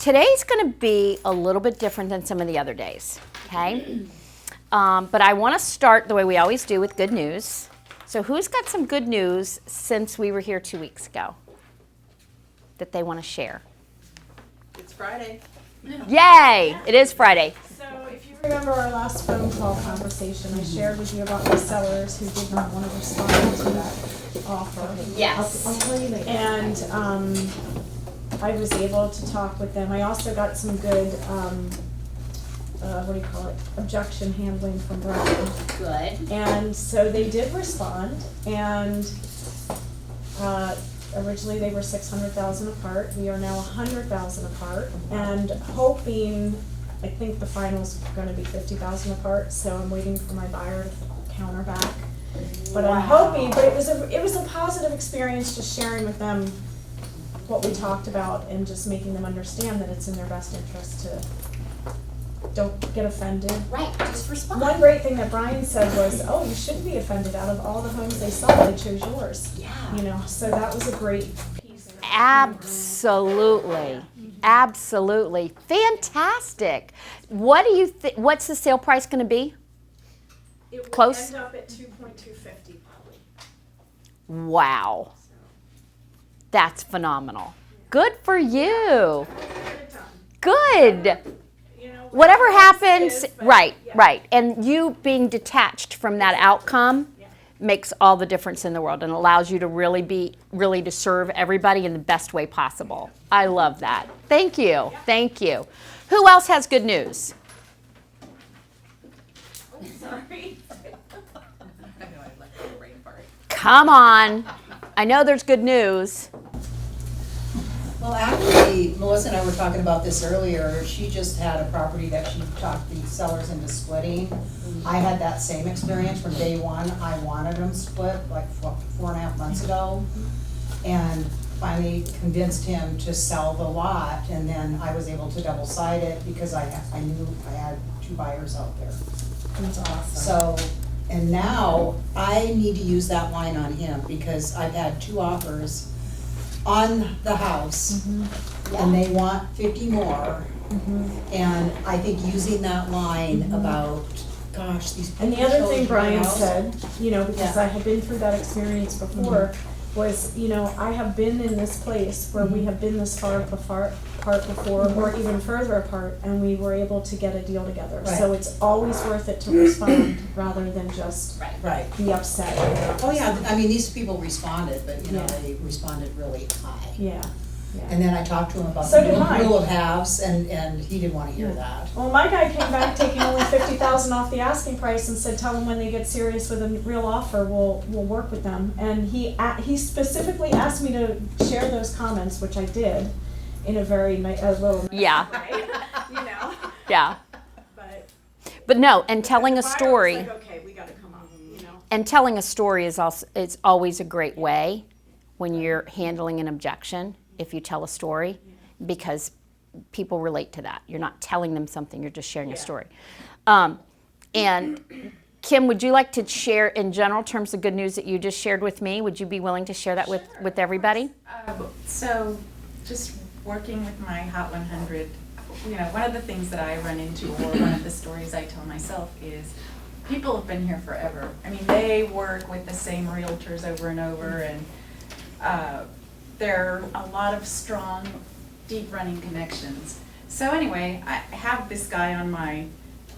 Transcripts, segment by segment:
today's going to be a little bit different than some of the other days, okay? But I want to start the way we always do with good news. So who's got some good news since we were here 2 weeks ago that they want to share? It's Friday. Yay! It is Friday. So if you remember our last phone call conversation, I shared with you about the sellers who did not want to respond to that offer. Yes. I'll tell you later. And I was able to talk with them. I also got some good, objection handling from Brian. Good. And so they did respond, and originally they were 600,000 apart. We are now 100,000 apart, and hoping, I think the final's going to be 50,000 apart. So I'm waiting for my buyer to counter back. But I'm hoping. But it was a positive experience, just sharing with them what we talked about and just making them understand that it's in their best interest to. Don't get offended. Right, just respond. One great thing that Brian said was, "Oh, you shouldn't be offended. Out of all the homes they saw, they chose yours." Yeah. You know, so that was a great piece. Absolutely. Absolutely. Fantastic. What do you think? What's the sale price going to be? It would Close? end up at 2.250 probably. Wow. That's phenomenal. Good for you. Get it done. Good. You know, Whatever happens, is, but right, yeah. right. And you being detached from that outcome makes all the difference in the world and allows you to really to serve everybody in the best way possible. I love that. Thank you. Thank you. Who else has good news? Oh, sorry. I know I'd like the brain part. Come on. I know there's good news. Well, actually, Melissa and I were talking about this earlier. She just had a property that she talked the sellers into splitting. I had that same experience from day one. I wanted them split like 4.5 months ago. And finally convinced him to sell the lot, and then I was able to double side it because I knew I had 2 buyers out there. That's awesome. So, and now I need to use that line on him because I've had 2 offers on the house, and they want 50 more. And I think using that line about, gosh, these people. And the other showed thing my Brian house. said, you know, because Yeah. I had been through that experience before, was, you know, I have been in this place where we have been this far apart before, or even further apart, and we were able to get a deal together. Right. So it's always worth it to respond rather than just Right. be upset. You know? Oh, yeah, I mean, these people responded, but you know, Yeah. they responded really high. Yeah. And then I talked to him about So the did I. rule of halves, and he didn't wanna hear Yeah. that. Well, my guy came back taking only 50,000 off the asking price and said, "Tell them when they get serious with a real offer, we'll work with them." And he specifically asked me to share those comments, which I did, in a very little Yeah. way, you know. Yeah. But no, and telling a the buyer was story. like, okay, we got to come on, you know. And telling a story is also, it's always a great way when you're handling an objection, if you tell a story, because people relate to that. You're not telling them something, you're just sharing a story. And Kim, would you like to share in general terms the good news that you just shared with me? Would you be willing to share that with everybody? So just working with my Hot 100, you know, one of the things that I run into, or one of the stories I tell myself, is people have been here forever. I mean, they work with the same realtors over and over, and there are a lot of strong, deep running connections. So anyway, I have this guy on my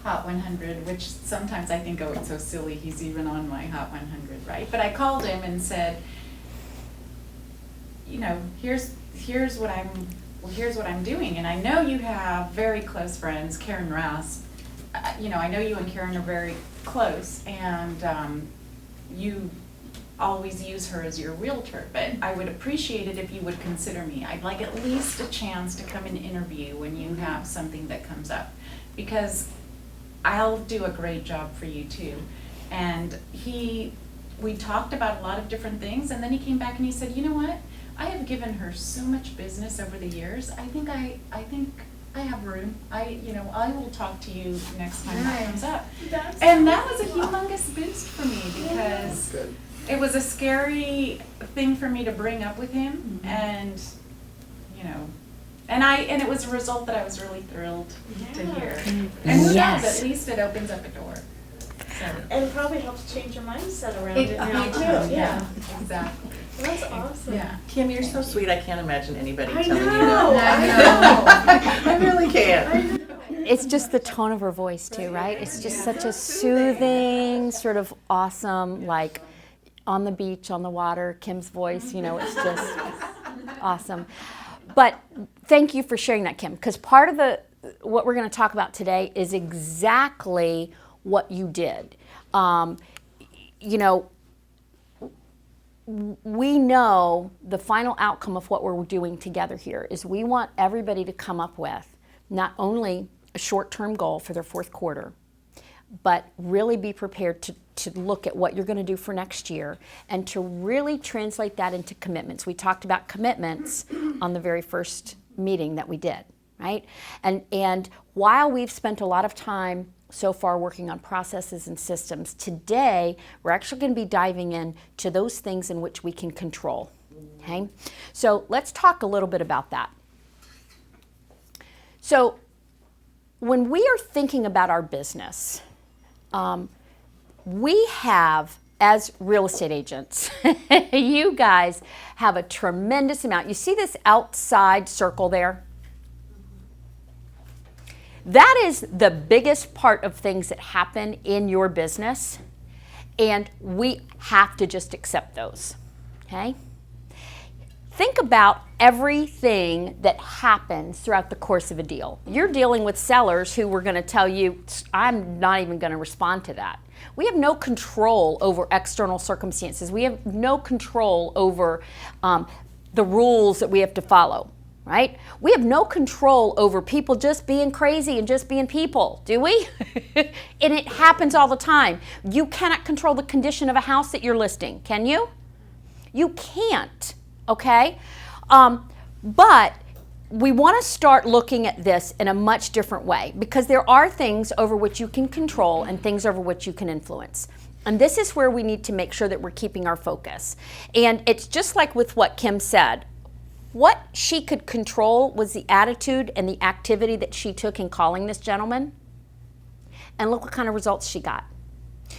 Hot 100, which sometimes I think, oh, it's so silly, he's even on my Hot 100, right? But I called him and said, you know, here's what I'm doing, and I know you have very close friends, Karen Rouse. You know, I know you and Karen are very close, and you always use her as your realtor, but I would appreciate it if you would consider me. I'd like at least a chance to come and interview when you have something that comes up, because I'll do a great job for you too. And we talked about a lot of different things, and then he came back and he said, you know what? I have given her so much business over the years. I think I have room. I will talk to you next time that comes up. And that was a humongous boost for me, because it was a scary thing for me to bring up with him, and And it was a result that I was really thrilled to hear. And who knows, Yes. at least it opens up a door. So, And probably helps change your mindset around it, it now me too. too, Yeah. exactly. That's awesome. Yeah. Kim, you're so sweet. I can't imagine anybody I telling you know. that. I really can't. It's just the tone of her voice too, right? It's just such a soothing, sort of awesome, like on the beach, on the water, Kim's voice, it's just awesome. But thank you for sharing that, Kim, because part of what we're going to talk about today is exactly what you did. We know the final outcome of what we're doing together here is we want everybody to come up with not only a short-term goal for their fourth quarter, but really be prepared to look at what you're going to do for next year and to really translate that into commitments. We talked about commitments on the very first meeting that we did, right? And while we've spent a lot of time so far working on processes and systems, today we're actually going to be diving into those things in which we can control, okay? So let's talk a little bit about that. So when we are thinking about our business, we have, as real estate agents, you guys have a tremendous amount. You see this outside circle there? That is the biggest part of things that happen in your business, and we have to just accept those, okay? Think about everything that happens throughout the course of a deal. You're dealing with sellers who were going to tell you, I'm not even going to respond to that. We have no control over external circumstances. We have no control over the rules that we have to follow, right? We have no control over people just being crazy and just being people, do we? And it happens all the time. You cannot control the condition of a house that you're listing, can you? You can't. Okay? But we want to start looking at this in a much different way because there are things over which you can control and things over which you can influence. And this is where we need to make sure that we're keeping our focus. And it's just like with what Kim said. What she could control was the attitude and the activity that she took in calling this gentleman. And look what kind of results she got.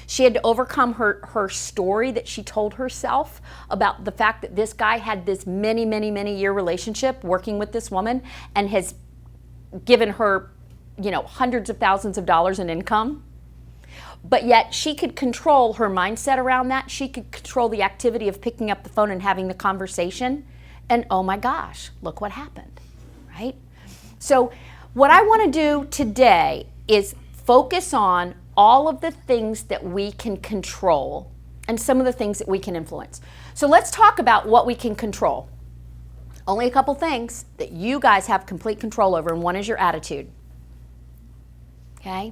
She had to overcome her story that she told herself about the fact that this guy had this many year relationship working with this woman and has given her, hundreds of thousands of dollars in income. But yet she could control her mindset around that. She could control the activity of picking up the phone and having the conversation. And oh my gosh, look what happened, right? So what I want to do today is focus on all of the things that we can control and some of the things that we can influence. So let's talk about what we can control. Only a couple things that you guys have complete control over, and one is your attitude. Okay?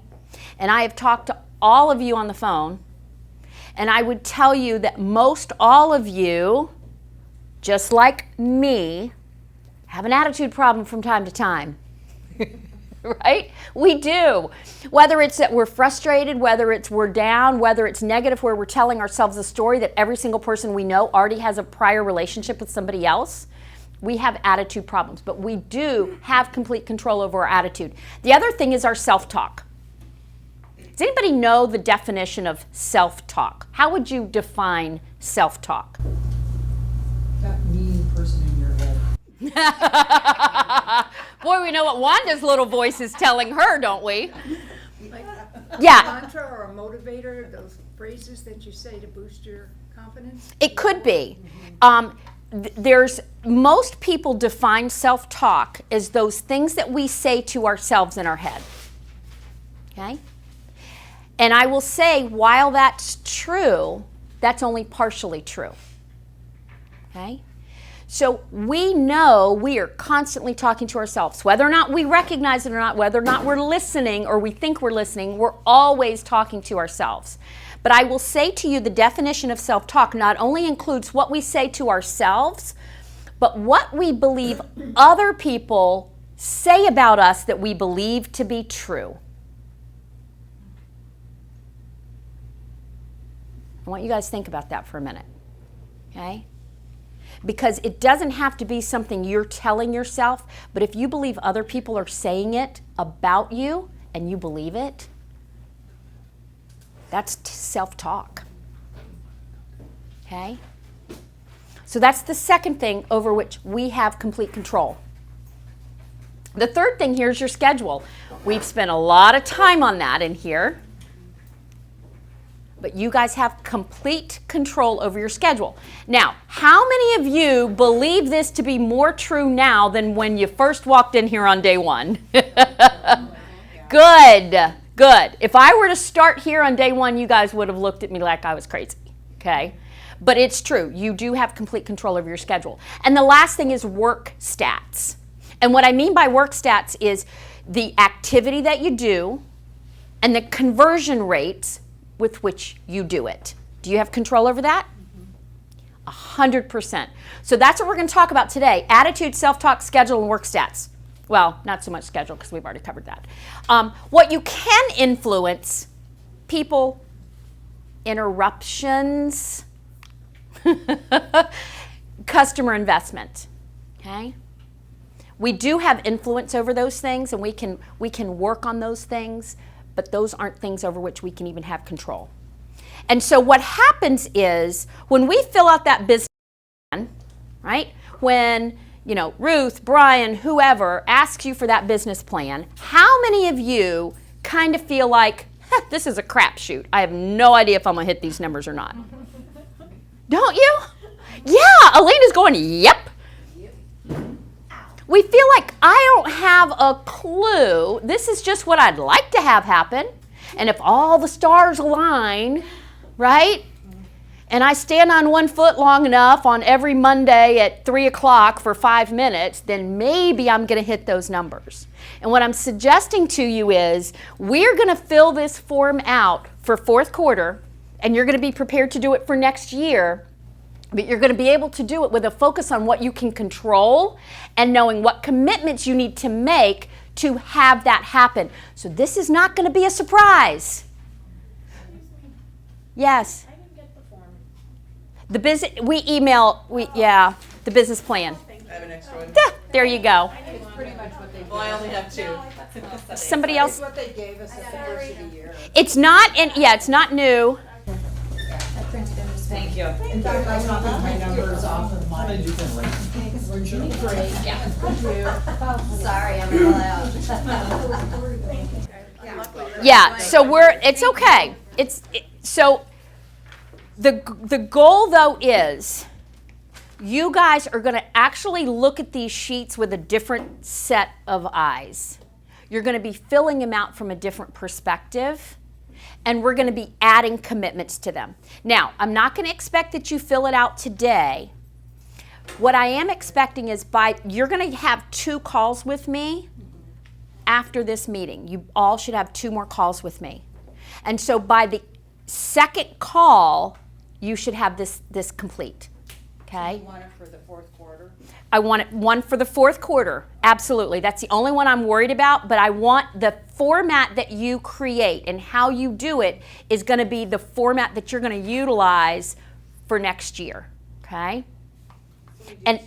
And I have talked to all of you on the phone, and I would tell you that most all of you, just like me, have an attitude problem from time to time. Right? We do. Whether it's that we're frustrated, whether it's we're down, whether it's negative where we're telling ourselves a story that every single person we know already has a prior relationship with somebody else, we have attitude problems. But we do have complete control over our attitude. The other thing is our self-talk. Does anybody know the definition of self-talk? How would you define self-talk? That mean person in your head. Boy, we know what Wanda's little voice is telling her, don't we? Like Yeah. a mantra or a motivator, those phrases that you say to boost your confidence? It could be. Most people define self-talk as those things that we say to ourselves in our head. Okay? And I will say, while that's true, that's only partially true. Okay? So we know we are constantly talking to ourselves. Whether or not we recognize it or not, whether or not we're listening or we think we're listening, we're always talking to ourselves. But I will say to you, the definition of self-talk not only includes what we say to ourselves, but what we believe other people say about us that we believe to be true. I want you guys to think about that for a minute. Okay? because it doesn't have to be something you're telling yourself, but if you believe other people are saying it about you and you believe it, that's self-talk. Okay? So that's the second thing over which we have complete control. The third thing here is your schedule. We've spent a lot of time on that in here. But you guys have complete control over your schedule. Now, how many of you believe this to be more true now than when you first walked in here on day one? Good, good. If I were to start here on day one, you guys would have looked at me like I was crazy, okay? But it's true. You do have complete control over your schedule. And the last thing is work stats. And what I mean by work stats is the activity that you do and the conversion rates with which you do it. Do you have control over that? 100%. So that's what we're going to talk about today. Attitude, self-talk, schedule, and work stats. Well, not so much schedule because we've already covered that. What you can influence, people, interruptions, customer investment, okay? We do have influence over those things, and we can work on those things, but those aren't things over which we can even have control. And so what happens is when we fill out that business plan, right? When, you know, Ruth, Brian, whoever asks you for that business plan, how many of you kind of feel like, this is a crapshoot. I have no idea if I'm going to hit these numbers or not. Don't you? Yeah, Elena's going, yep. We feel like I don't have a clue. This is just what I'd like to have happen. And if all the stars align, right? And I stand on one foot long enough on every Monday at 3 o'clock for 5 minutes, then maybe I'm going to hit those numbers. And what I'm suggesting to you is we're going to fill this form out for fourth quarter, and you're going to be prepared to do it for next year. But you're going to be able to do it with a focus on what you can control and knowing what commitments you need to make to have that happen. So this is not going to be a surprise. Yes. I didn't get the form. The business the business plan. I have an extra one. There you go. It's pretty much what they Well, I only have two. Somebody else. what they gave us at the first of the year. It's not it's not new. Thank you. In fact, I copied my numbers off of mine. Sorry, I'm allowed. Yeah, so it's okay. So the goal though is you guys are going to actually look at these sheets with a different set of eyes. You're going to be filling them out from a different perspective, and we're going to be adding commitments to them. Now, I'm not going to expect that you fill it out today. What I am expecting is you're going to have 2 calls with me after this meeting. You all should have 2 more calls with me. And so by the second call, you should have this complete. Okay? You want it for the fourth quarter? I want it one for the fourth quarter. Absolutely. That's the only one I'm worried about, but I want the format that you create and how you do it is going to be the format that you're going to utilize for next year. Okay? And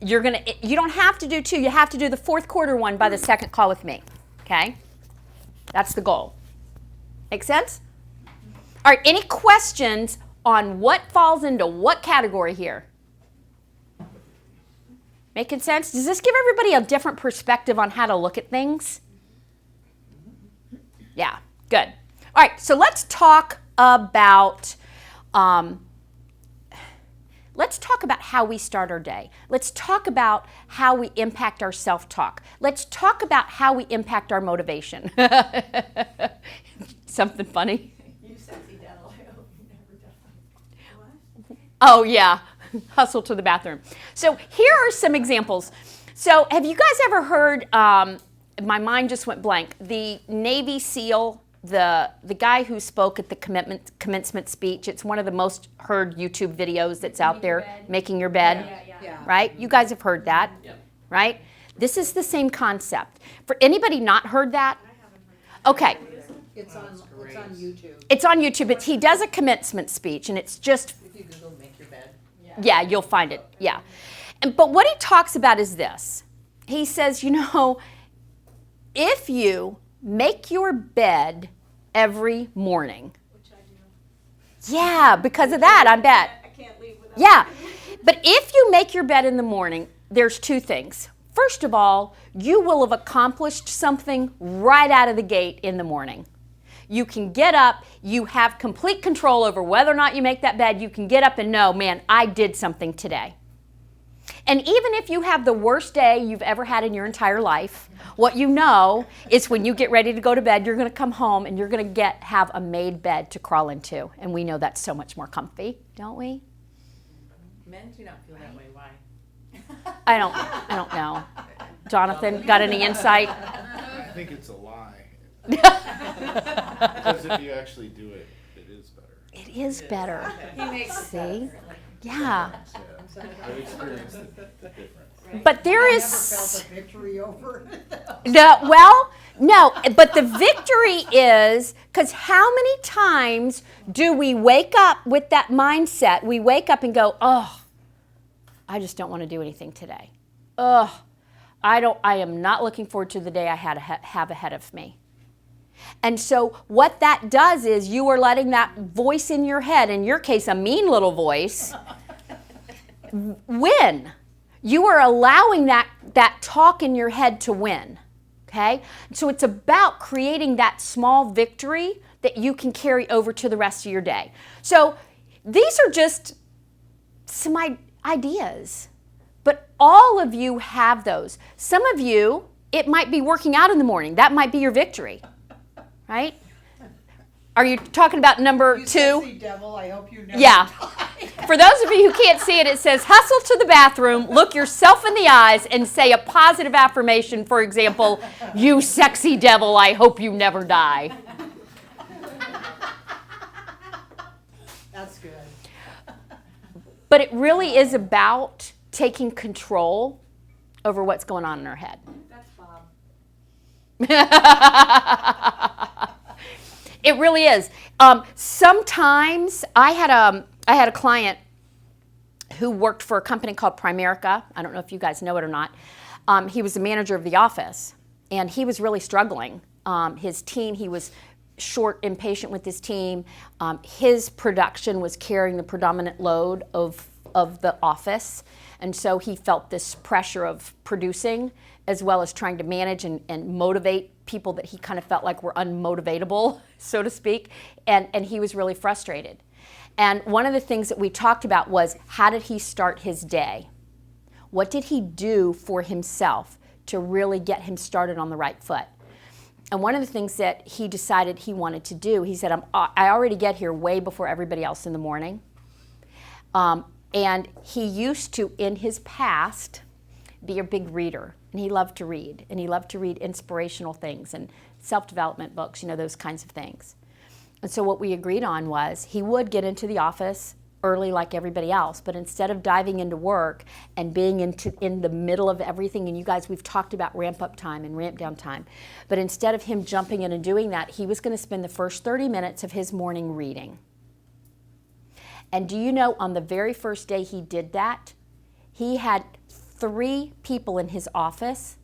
you don't have to do 2. You have to do the fourth quarter one by the second call with me. Okay? That's the goal. Make sense? All right, any questions on what falls into what category here? Making sense? Does this give everybody a different perspective on how to look at things? Yeah, good. All right, so let's talk about how we start our day. Let's talk about how we impact our self-talk. Let's talk about how we impact our motivation. Something funny? You sexy devil, I hope you never done. Oh, yeah. Hustle to the bathroom. So here are some examples. So have you guys ever heard, my mind just went blank, the Navy SEAL, the guy who spoke at the commencement speech? It's one of the most heard YouTube videos that's out there, Making Your Bed, Yeah. right? You guys have heard that, right? This is the same concept. For anybody not heard that? Okay. It's on YouTube. It's on YouTube. He does a commencement speech, and it's just If you Google make your bed. Yeah, you'll find it. Yeah. But what he talks about is this. He says, if you make your bed every morning. Which I do. Yeah, because of that, I bet. I can't leave without. Yeah. But if you make your bed in the morning, there's two things. First of all, you will have accomplished something right out of the gate in the morning. You can get up, you have complete control over whether or not you make that bed. You can get up and know, man, I did something today. And even if you have the worst day you've ever had in your entire life, what you know is when you get ready to go to bed, you're going to come home and you're going to have a made bed to crawl into. And we know that's so much more comfy, don't we? Men do not feel that way. Why? I don't know. Jonathan, got any insight? I think it's a lie. Because if you actually do it, it is better. It is better. He makes See? it Yeah. Yeah. I've experienced the difference. But there I is never felt a victory over it. no, but the victory is because how many times do we wake up with that mindset? We wake up and go, oh, I just don't want to do anything today. Ugh, I am not looking forward to the day I have ahead of me. And so what that does is you are letting that voice in your head, in your case a mean little voice, win. You are allowing that talk in your head to win, okay? So it's about creating that small victory that you can carry over to the rest of your day. So these are just some ideas, but all of you have those. Some of you, it might be working out in the morning. That might be your victory, right? Are you talking about number You 2? sexy devil, I hope you never Yeah. die. For those of you who can't see it, it says, hustle to the bathroom, look yourself in the eyes, and say a positive affirmation. For example, you sexy devil, I hope you never die. That's good. But it really is about taking control over what's going on in our head. That's Bob. It really is. Sometimes I had a client who worked for a company called Primerica. I don't know if you guys know it or not. He was the manager of the office, and he was really struggling. His team, he was short, impatient with his team. His production was carrying the predominant load of the office, and so he felt this pressure of producing as well as trying to manage and motivate people that he kind of felt like were unmotivatable, so to speak, and he was really frustrated. And one of the things that we talked about was, how did he start his day? What did he do for himself to really get him started on the right foot? And one of the things that he decided he wanted to do, he said, I already get here way before everybody else in the morning. And he used to, in his past, be a big reader. And he loved to read. And he loved to read inspirational things and self-development books, those kinds of things. And so what we agreed on was he would get into the office early like everybody else, but instead of diving into work and being in the middle of everything, and you guys, we've talked about ramp up time and ramp down time, but instead of him jumping in and doing that, he was going to spend the first 30 minutes of his morning reading. And do you know, on the very first day he did that, he had 3 people in his office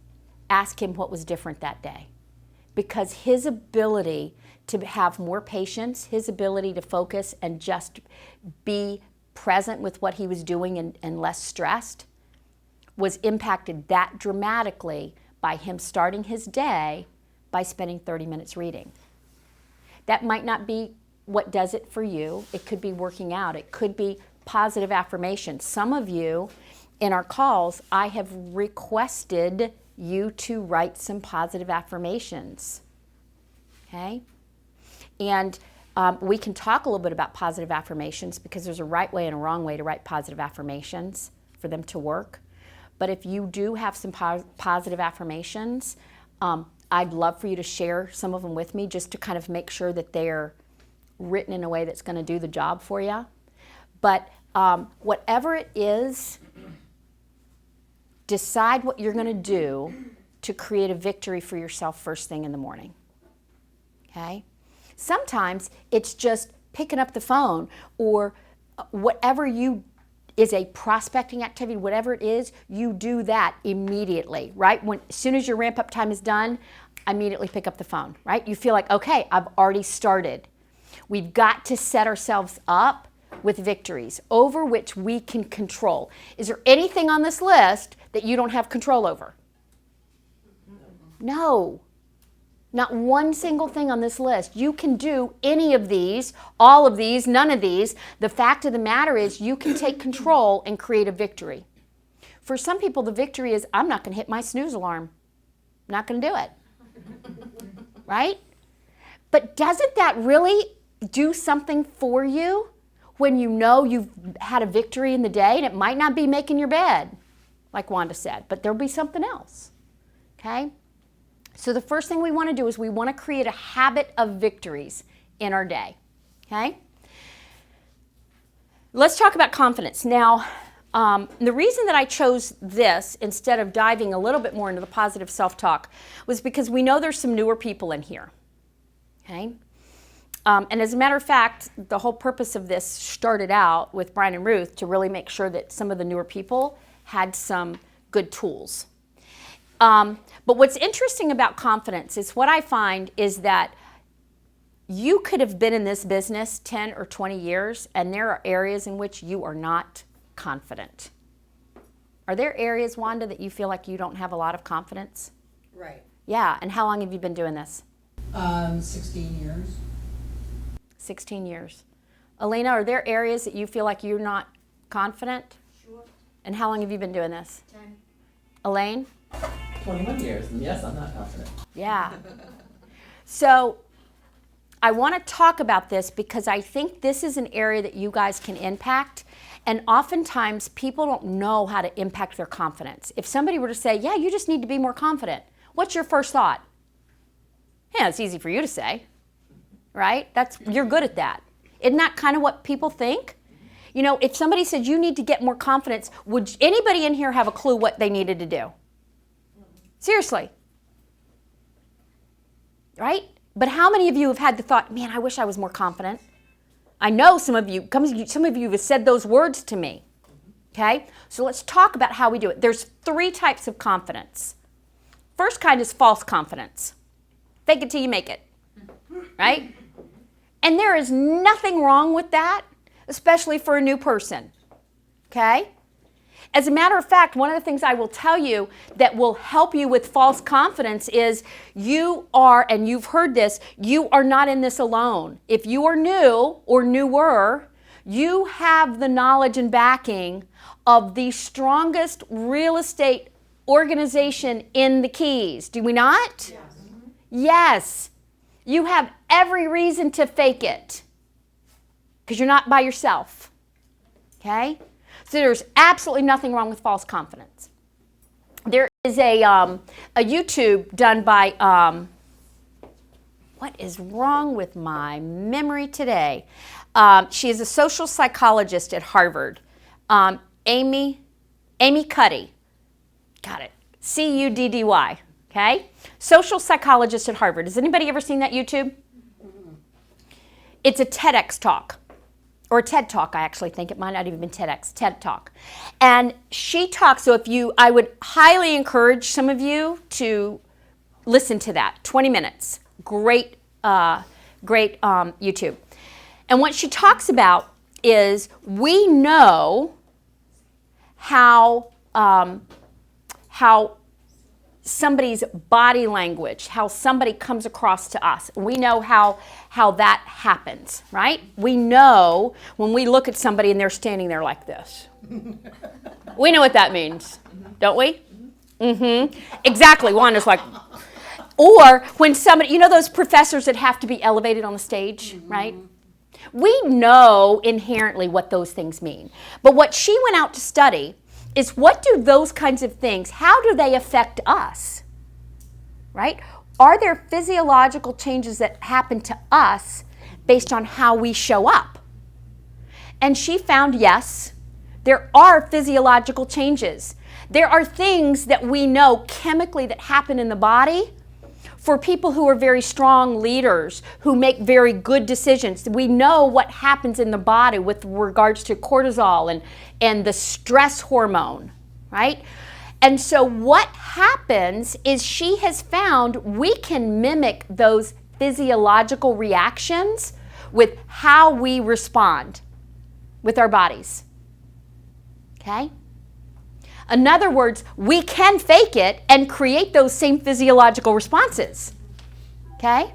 ask him what was different that day. Because his ability to have more patience, his ability to focus and just be present with what he was doing and less stressed, was impacted that dramatically by him starting his day by spending 30 minutes reading. That might not be what does it for you. It could be working out. It could be positive affirmation. Some of you, in our calls, I have requested you to write some positive affirmations. Okay? And we can talk a little bit about positive affirmations, because there's a right way and a wrong way to write positive affirmations for them to work. But if you do have some positive affirmations, I'd love for you to share some of them with me, just to kind of make sure that they're written in a way that's going to do the job for you. But whatever it is, decide what you're going to do to create a victory for yourself first thing in the morning. Okay? Sometimes it's just picking up the phone, or whatever you is a prospecting activity, whatever it is, you do that immediately, right? As soon as your ramp up time is done, immediately pick up the phone, right? You feel like, okay, I've already started. We've got to set ourselves up with victories over which we can control. Is there anything on this list that you don't have control over? No. Not one single thing on this list. You can do any of these, all of these, none of these. The fact of the matter is you can take control and create a victory. For some people, the victory is, I'm not going to hit my snooze alarm. I'm not going to do it. Right? But doesn't that really do something for you when you know you've had a victory in the day? And it might not be making your bed, like Wanda said, but there'll be something else. Okay? So the first thing we want to do is we want to create a habit of victories in our day. Okay? Let's talk about confidence. Now, the reason that I chose this instead of diving a little bit more into the positive self-talk was because we know there's some newer people in here. Okay? And as a matter of fact, the whole purpose of this started out with Brian and Ruth to really make sure that some of the newer people had some good tools. But what's interesting about confidence is what I find is that you could have been in this business 10 or 20 years, and there are areas in which you are not confident. Are there areas, Wanda, that you feel like you don't have a lot of confidence? Right. Yeah, and how long have you been doing this? 16 years. 16 years. Elena, are there areas that you feel like you're not confident? Sure. And how long have you been doing this? 10. Elaine? 21 years, and yes, I'm not confident. Yeah. So I want to talk about this because I think this is an area that you guys can impact. And oftentimes people don't know how to impact their confidence. If somebody were to say, yeah, you just need to be more confident, what's your first thought? Yeah, it's easy for you to say, right? You're good at that. Isn't that kind of what people think? You know, if somebody said you need to get more confidence, would anybody in here have a clue what they needed to do? Seriously. Right? But how many of you have had the thought, man, I wish I was more confident? I know some of you have said those words to me. Okay? So let's talk about how we do it. There's 3 types of confidence. First kind is false confidence. Fake it till you make it. Right? And there is nothing wrong with that, especially for a new person. Okay? As a matter of fact, one of the things I will tell you that will help you with false confidence is you are, and you've heard this, you are not in this alone. If you are new or newer, you have the knowledge and backing of the strongest real estate organization in the Keys. Do we not? Yes. Yes. You have every reason to fake it because you're not by yourself. Okay? So there's absolutely nothing wrong with false confidence. There is a YouTube done by, what is wrong with my memory today? She is a social psychologist at Harvard. Amy Cuddy. Got it. Cuddy. Okay? Social psychologist at Harvard. Has anybody ever seen that YouTube? It's a TEDx talk. Or TED Talk, I actually think. It might not even been TEDx, TED Talk. And she talks, so I would highly encourage some of you to listen to that. 20 minutes. Great YouTube. And what she talks about is we know how somebody's body language, how somebody comes across to us. We know how that happens, right? We know when we look at somebody and they're standing there like this. We know what that means, don't we? Mm-hmm. Exactly. Wanda's like, or when somebody, you know those professors that have to be elevated on the stage, right? We know inherently what those things mean. But what she went out to study is what do those kinds of things, how do they affect us, right? Are there physiological changes that happen to us based on how we show up? And she found, yes, there are physiological changes. There are things that we know chemically that happen in the body for people who are very strong leaders, who make very good decisions. We know what happens in the body with regards to cortisol and the stress hormone, right? And so what happens is she has found we can mimic those physiological reactions with how we respond with our bodies. Okay? In other words, we can fake it and create those same physiological responses. Okay?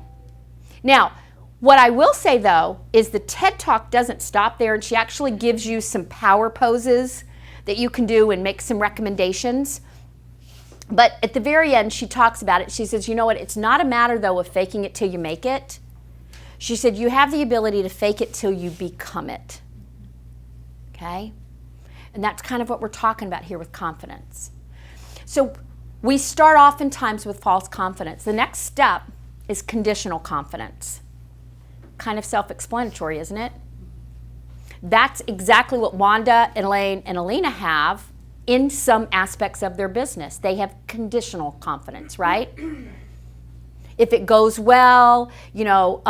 Now, what I will say though is the TED Talk doesn't stop there, and she actually gives you some power poses that you can do and make some recommendations. But at the very end, she talks about it. She says, you know what, it's not a matter though of faking it till you make it. She said, you have the ability to fake it till you become it. Okay? And that's kind of what we're talking about here with confidence. So we start oftentimes with false confidence. The next step is conditional confidence. Kind of self-explanatory, isn't it? That's exactly what Wanda, Elaine, and Alina have in some aspects of their business. They have conditional confidence, right? If it goes well, you know,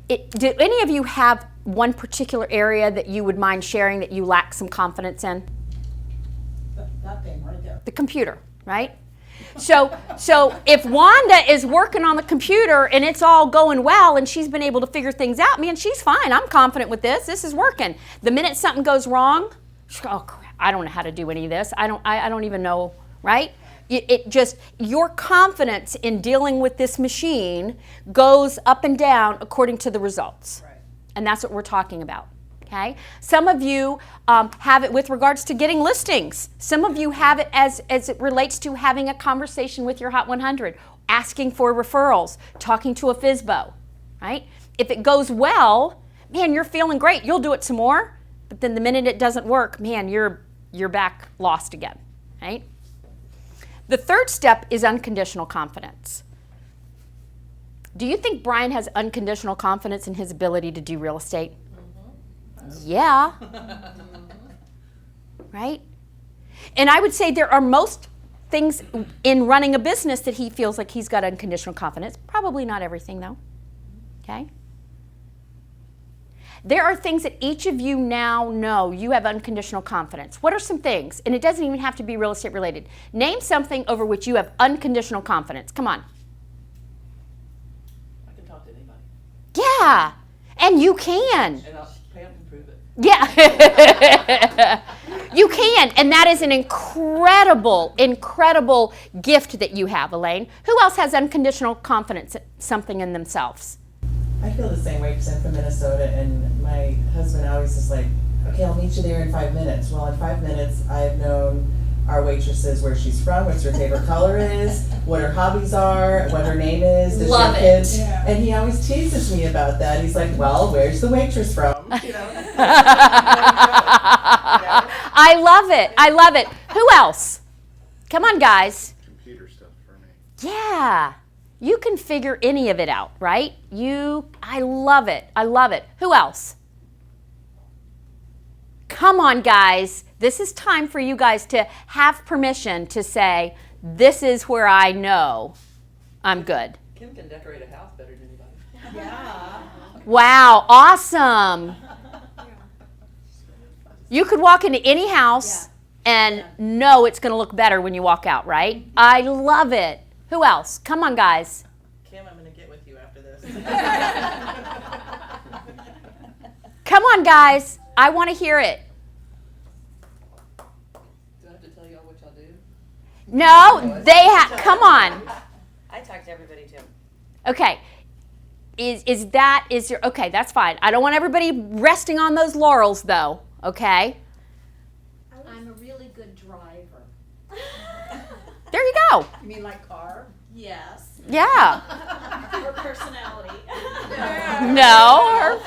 do any of you have one particular area that you would mind sharing that you lack some confidence in? That thing right there. The computer, right? So if Wanda is working on the computer and it's all going well and she's been able to figure things out, man, she's fine. I'm confident with this. This is working. The minute something goes wrong, oh crap, I don't know how to do any of this. I don't even know, right? It just, your confidence in dealing with this machine goes up and down according to the results. Right. And that's what we're talking about. Okay? Some of you have it with regards to getting listings. Some of you have it as it relates to having a conversation with your Hot 100, asking for referrals, talking to a FSBO, right? If it goes well, man, you're feeling great. You'll do it some more. But then the minute it doesn't work, man, you're back lost again, right? The third step is unconditional confidence. Do you think Brian has unconditional confidence in his ability to do real estate? Yeah. Right? And I would say there are most things in running a business that he feels like he's got unconditional confidence. Probably not everything though. Okay? There are things that each of you now know you have unconditional confidence. What are some things? And it doesn't even have to be real estate related. Name something over which you have unconditional confidence. Come on. I can talk to anybody. Yeah. And you can. And I'll pay up and prove it. Yeah. You can. And that is an incredible, incredible gift that you have, Elaine. Who else has unconditional confidence in something in themselves? I feel the same way because I'm from Minnesota, and my husband always is like, okay, I'll meet you there in 5 minutes. Well, in 5 minutes, I've known our waitresses, where she's from, what her favorite color is, what her hobbies are, what her name is, does she have kids? Yeah. And he always teases me about that. He's like, well, where's the waitress from? You know? I love it. I love it. Who else? Come on, guys. Computer stuff for me. Yeah. You can figure any of it out, right? I love it. I love it. Who else? Come on, guys. This is time for you guys to have permission to say, this is where I know I'm good. Kim can decorate a house better than anybody. Yeah. Wow, awesome. You could walk into any house and know it's going to look better when you walk out, right? I love it. Who else? Come on, guys. Kim, I'm going to get with you after this. Come on, guys. I want to hear it. Do I have to tell you all what y'all do? No, they have. Come on. I talk to everybody too. Okay. Is your okay? That's fine. I don't want everybody resting on those laurels, though. Okay. I'm a really good driver. There you go. You mean like car? Yes. Yeah. Or personality. No.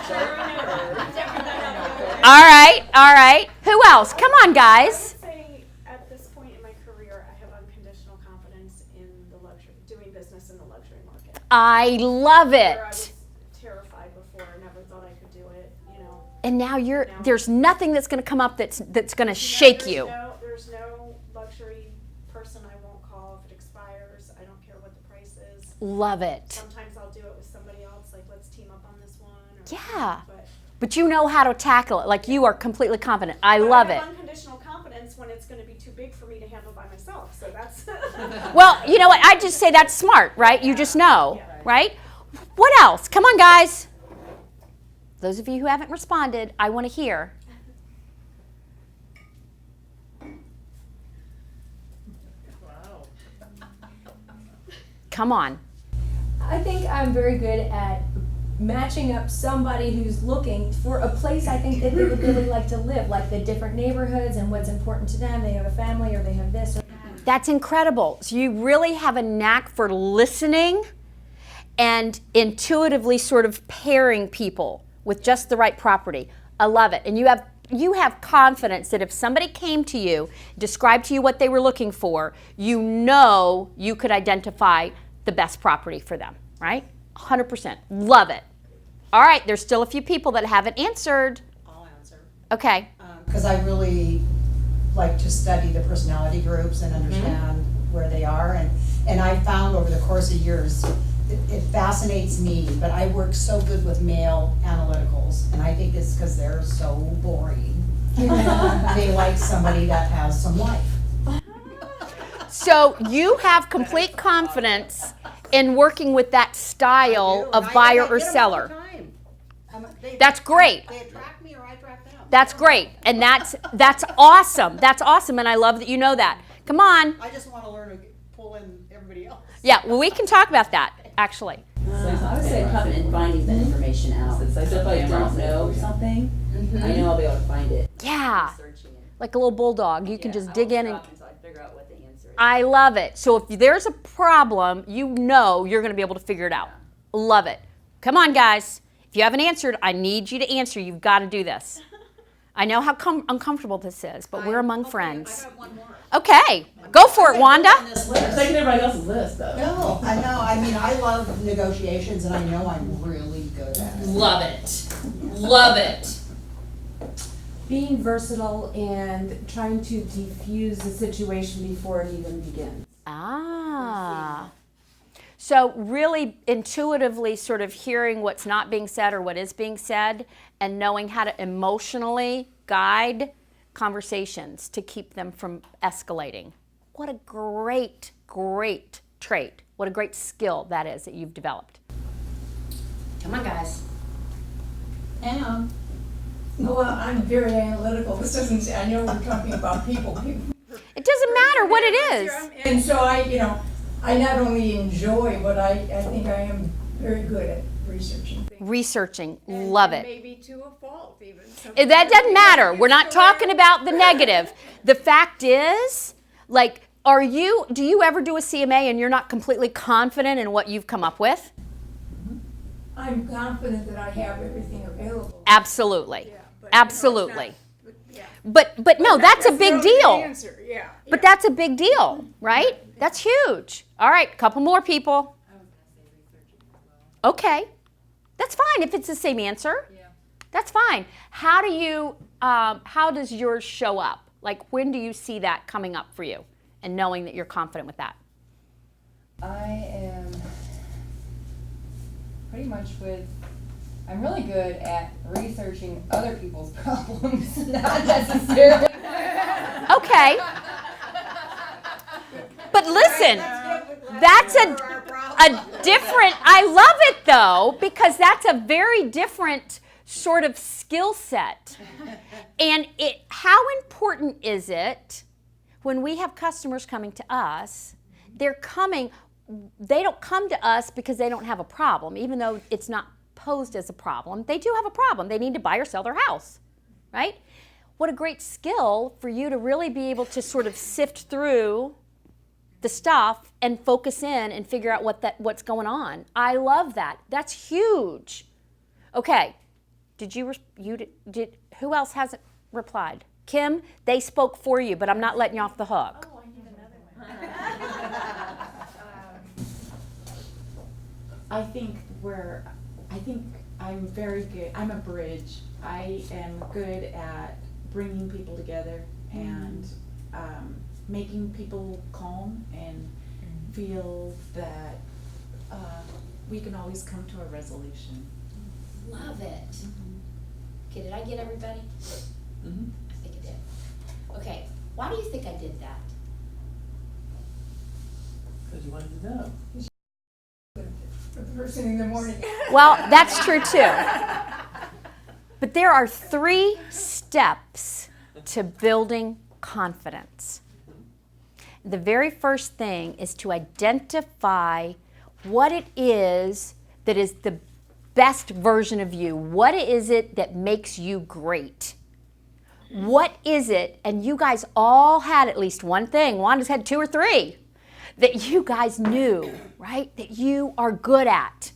All right. All right. Who else? Come on, I guys. would say at this point in my career, I have unconditional confidence in the luxury, doing business in the luxury market. I love Where I it. was terrified before, never thought I could do it, you know. And now there's nothing that's going to come up that's going to shake you. There's no luxury person I won't call if it expires. I don't care what the price is. Love it. Sometimes I'll do it with somebody else, like let's team up on this one. Or, Yeah. But But you know how to tackle it. Like you are completely confident. I love I it. have unconditional confidence when it's going to be too big for me to handle by myself. So that's. Well, you know what? I just say that's smart, right? You just know, right? What else? Come on, guys. Those of you who haven't responded, I want to hear. Wow. Come on. I think I'm very good at matching up somebody who's looking for a place I think that they would really like to live, like the different neighborhoods and what's important to them. They have a family or they have this or that. That's incredible. So you really have a knack for listening and intuitively sort of pairing people with just the right property. I love it. And you have confidence that if somebody came to you, described to you what they were looking for, you know you could identify the best property for them, right? 100%. Love it. All right, there's still a few people that haven't answered. I'll answer. Okay. Because I really like to study the personality groups and understand where they are. And I found over the course of years, it fascinates me, but I work so good with male analyticals, and I think it's because they're so boring. They like somebody that has some life. So you have complete confidence in working with that style of buyer or seller. That's great. They attract me or I attract them. That's great. And that's awesome. That's awesome. And I love that you know that. Come on. I just want to learn to pull in everybody else. Yeah, well, we can talk about that, actually. I would say confident in finding the information out. So if I don't know something, I know I'll be able to find it. Yeah. Searching it. Like a little bulldog. You can just dig in and... Until I figure out what the answer is. I love it. So if there's a problem, you know you're going to be able to figure it out. Love it. Come on, guys. If you haven't answered, I need you to answer. You've got to do this. I know how uncomfortable this is, but we're among friends. I got one more. Okay. Go for it, Wanda. You're taking everybody else's list, though. No, I know. I mean, I love negotiations, and I know I'm really good at it. Love it. Love it. Being versatile and trying to defuse the situation before it even begins. Ah. So really intuitively sort of hearing what's not being said or what is being said and knowing how to emotionally guide conversations to keep them from escalating. What a great, great trait. What a great skill that is that you've developed. Come on, guys. And Well, I'm very analytical. This doesn't say, I know we're talking about people. It doesn't matter what it is. And so I not only enjoy, but I think I am very good at researching things. Researching. Love it. Maybe to a fault even. That doesn't matter. We're not talking about the negative. The fact is, like, do you ever do a CMA and you're not completely confident in what you've come up with? I'm confident that I have everything available. Absolutely. Yeah, but, Absolutely. Yeah. But no, that's a big necessarily the deal. answer, yeah. But that's a big deal, right? That's huge. All right, couple more people. Okay. That's fine if it's the same answer. Yeah. That's fine. How does yours show up? Like, when do you see that coming up for you and knowing that you're confident with that? I am pretty much I'm really good at researching other people's problems, not necessarily. Okay. But listen, that's a different, I love it though, because that's a very different sort of skill set. And how important is it when we have customers coming to us, they don't come to us because they don't have a problem, even though it's not posed as a problem. They do have a problem. They need to buy or sell their house, right? What a great skill for you to really be able to sort of sift through the stuff and focus in and figure out what's going on. I love that. That's huge. Okay, who else hasn't replied? Kim, they spoke for you, but I'm not letting you off the hook. Oh, I need another one. I think I'm very good. I'm a bridge. I am good at bringing people together and making people calm and feel that we can always come to a resolution. Love it. Okay, did I get everybody? Mm-hmm. I think I did. Okay, why do you think I did that? Because you wanted to know. For the first thing in the morning. Well, that's true too. But there are 3 steps to building confidence. The very first thing is to identify what it is that is the best version of you. What is it that makes you great? What is it, and you guys all had at least one thing, Wanda's had 2 or 3, that you guys knew, right, that you are good at.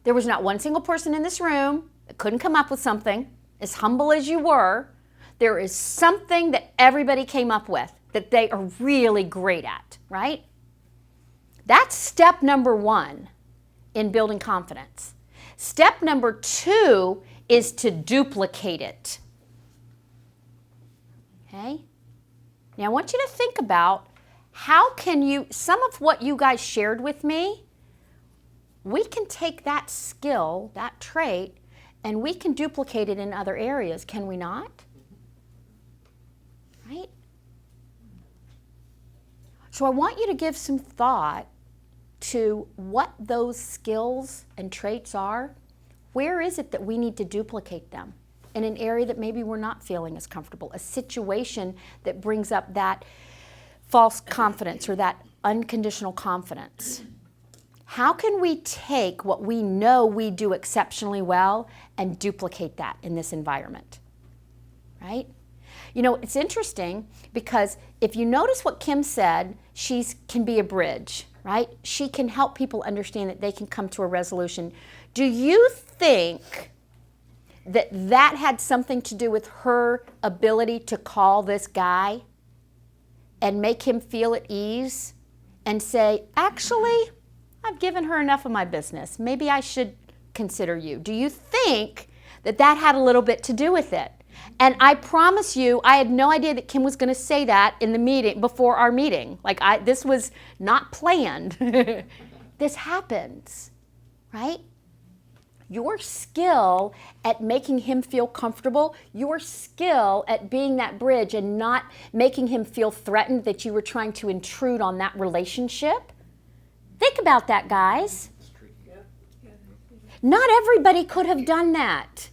There was not one single person in this room that couldn't come up with something, as humble as you were. There is something that everybody came up with that they are really great at, right? That's step number 1 in building confidence. Step number 2 is to duplicate it. Okay? Now I want you to think about how can you, some of what you guys shared with me, we can take that skill, that trait, and we can duplicate it in other areas, can we not? Right? So I want you to give some thought to what those skills and traits are. Where is it that we need to duplicate them? In an area that maybe we're not feeling as comfortable, a situation that brings up that false confidence or that unconditional confidence. How can we take what we know we do exceptionally well and duplicate that in this environment? Right? You know, it's interesting because if you notice what Kim said, she can be a bridge, right? She can help people understand that they can come to a resolution. Do you think that that had something to do with her ability to call this guy and make him feel at ease and say, actually, I've given her enough of my business. Maybe I should consider you. Do you think that that had a little bit to do with it? And I promise you, I had no idea that Kim was going to say that in the meeting, before our meeting. Like, this was not planned. This happens, right? Your skill at making him feel comfortable, your skill at being that bridge and not making him feel threatened that you were trying to intrude on that relationship. Think about that, guys. Not everybody could have done that.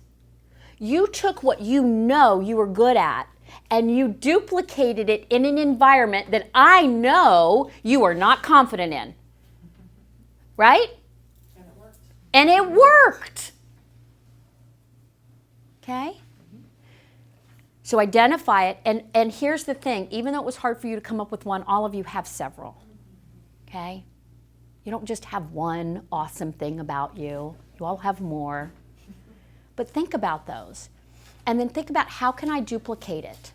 You took what you know you were good at and you duplicated it in an environment that I know you are not confident in. Right? And it worked. Okay? So identify it. And here's the thing. Even though it was hard for you to come up with one, all of you have several. Okay? You don't just have one awesome thing about you. You all have more. But think about those. And then think about, how can I duplicate it?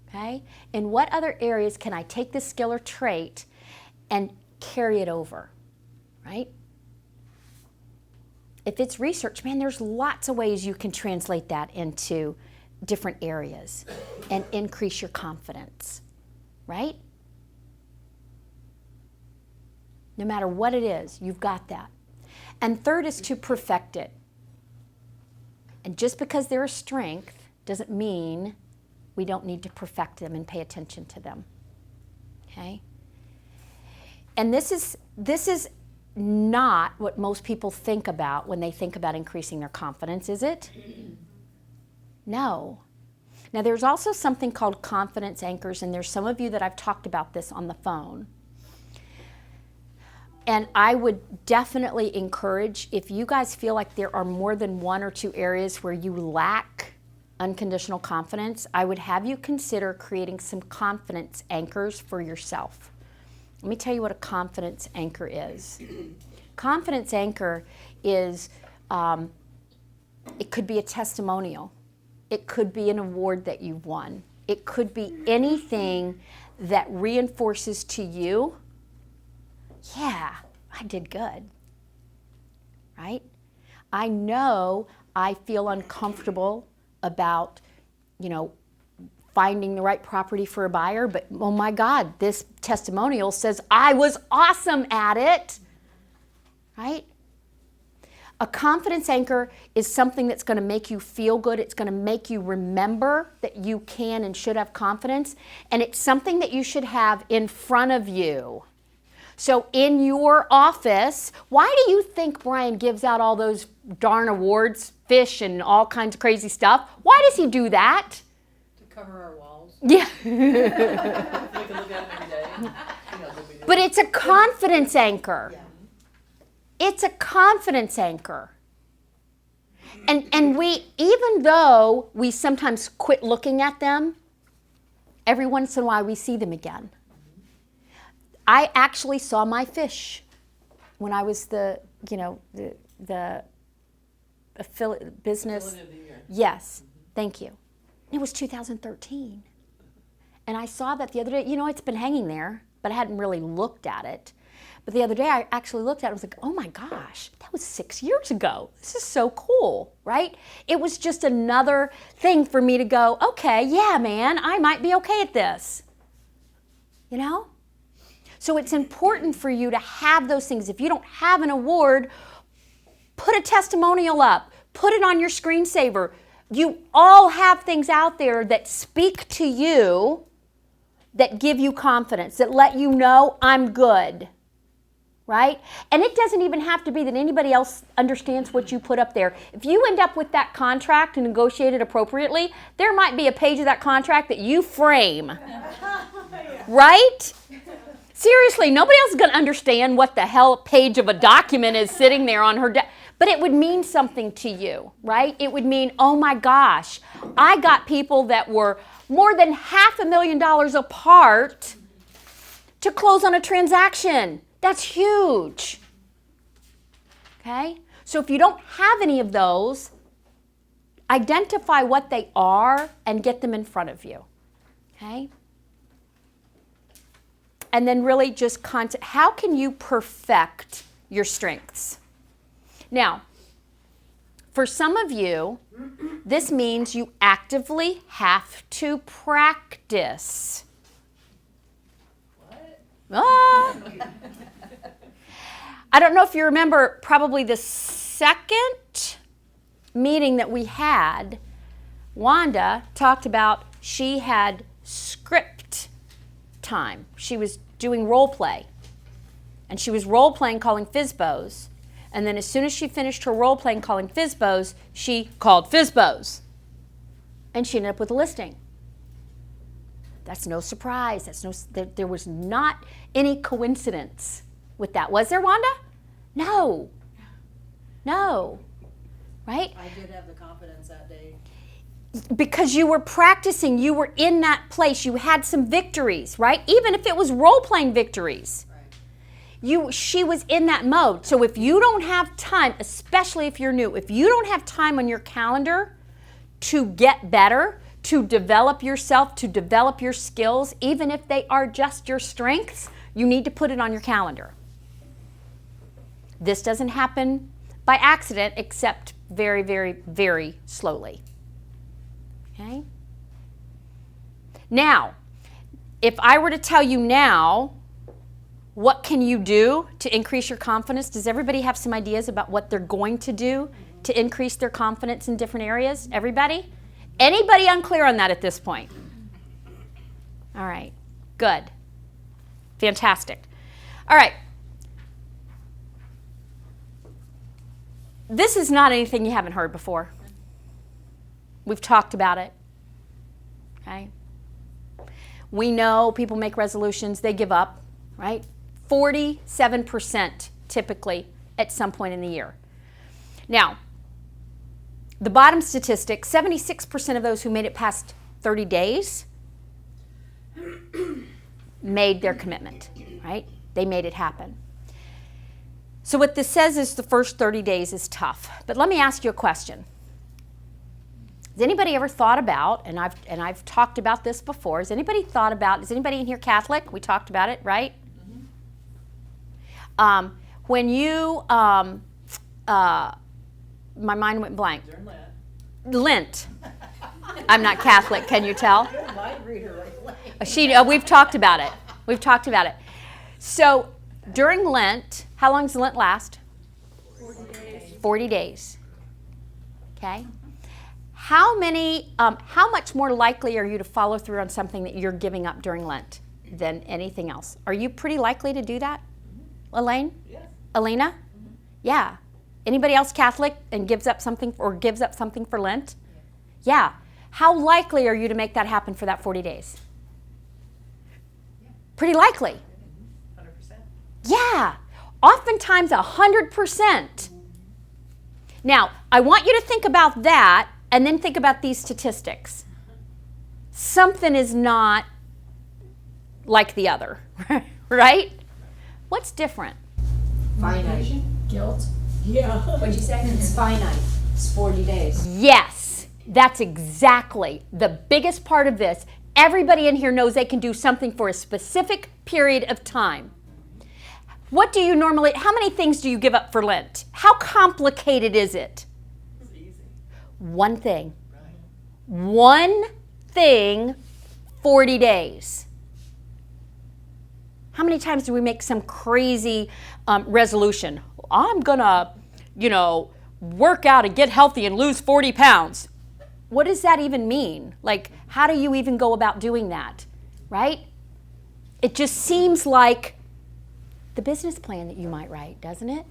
Okay? In what other areas can I take this skill or trait and carry it over? Right? If it's research, man, there's lots of ways you can translate that into different areas and increase your confidence. Right? No matter what it is, you've got that. And third is to perfect it. And just because they're a strength doesn't mean we don't need to perfect them and pay attention to them. Okay? And this is not what most people think about when they think about increasing their confidence, is it? No. Now there's also something called confidence anchors, and there's some of you that I've talked about this on the phone. And I would definitely encourage, if you guys feel like there are more than 1 or 2 areas where you lack unconditional confidence, I would have you consider creating some confidence anchors for yourself. Let me tell you what a confidence anchor is. Confidence anchor is, it could be a testimonial. It could be an award that you've won. It could be anything that reinforces to you, yeah, I did good, right? I know I feel uncomfortable about, finding the right property for a buyer, but oh my God, this testimonial says I was awesome at it, right? A confidence anchor is something that's going to make you feel good. It's going to make you remember that you can and should have confidence. And it's something that you should have in front of you. So in your office, why do you think Brian gives out all those darn awards, fish and all kinds of crazy stuff? Why does he do that? To cover our walls. Yeah. We can look at it every day. He knows what we do. But it's a confidence anchor. Yeah. It's a confidence anchor. And we, even though we sometimes quit looking at them, every once in a while we see them again. I actually saw my fish when I was the affiliate business. Facility of the year. Yes, thank you. It was 2013. And I saw that the other day. It's been hanging there, but I hadn't really looked at it. But the other day I actually looked at it and was like, oh my gosh, that was 6 years ago. This is so cool, right? It was just another thing for me to go, okay, yeah, man, I might be okay at this. So it's important for you to have those things. If you don't have an award, put a testimonial up. Put it on your screensaver. You all have things out there that speak to you, that give you confidence, that let you know I'm good. Right? And it doesn't even have to be that anybody else understands what you put up there. If you end up with that contract and negotiate it appropriately, there might be a page of that contract that you frame. Right? Seriously, nobody else is going to understand what the hell page of a document is sitting there on her desk. But it would mean something to you, right? It would mean, oh my gosh, I got people that were more than $500,000 apart to close on a transaction. That's huge. Okay? So if you don't have any of those, identify what they are and get them in front of you. Okay? And then really just how can you perfect your strengths? Now, for some of you, this means you actively have to practice. Ah. I don't know if you remember, probably the second meeting that we had, Wanda talked about she had script time. She was doing role play. And she was role playing calling FSBOs. And then as soon as she finished her role playing calling FSBOs, she called FSBOs. And she ended up with a listing. That's no surprise. There was not any coincidence with that. Was there, Wanda? No. Right? I did have the confidence that day. Because you were practicing, you were in that place, you had some victories, right? Even if it was role-playing victories. Right. She was in that mode. So if you don't have time, especially if you're new, if you don't have time on your calendar to get better, to develop yourself, to develop your skills, even if they are just your strengths, you need to put it on your calendar. This doesn't happen by accident, except very, very, very slowly. Okay? Now, if I were to tell you now, what can you do to increase your confidence? Does everybody have some ideas about what they're going to do to increase their confidence in different areas? Everybody? Anybody unclear on that at this point? All right, good. Fantastic. All right. This is not anything you haven't heard before. We've talked about it. Okay? We know people make resolutions, they give up, right? 47% typically at some point in the year. Now, the bottom statistic, 76% of those who made it past 30 days made their commitment, right? They made it happen. So what this says is the first 30 days is tough. But let me ask you a question. Has anybody ever thought about, and I've talked about this before, is anybody in here Catholic? We talked about it, right? Mm-hmm. When you, my mind went blank. Lent. I'm not Catholic, can you tell? We've talked about it. We've talked about it. So during Lent, how long does Lent last? 40 days. 40 days. Okay. How much more likely are you to follow through on something that you're giving up during Lent than anything else? Are you pretty likely to do that? Elaine? Yes. Alina? Yeah. Anybody else Catholic and gives up something for Lent? Yeah. How likely are you to make that happen for that 40 days? Pretty likely. 100%. Yeah. Oftentimes 100%. Now, I want you to think about that and then think about these statistics. Something is not like the other, right? What's different? Finite. Guilt. Yeah. What'd you say? It's finite. It's 40 days. Yes, that's exactly the biggest part of this. Everybody in here knows they can do something for a specific period of time. What do you normally, how many things do you give up for Lent? How complicated is it? It's easy. One thing. Right. One thing, 40 days. How many times do we make some crazy resolution? I'm gonna, work out and get healthy and lose 40 pounds. What does that even mean? Like, how do you even go about doing that, right? It just seems like the business plan that you might write, doesn't it?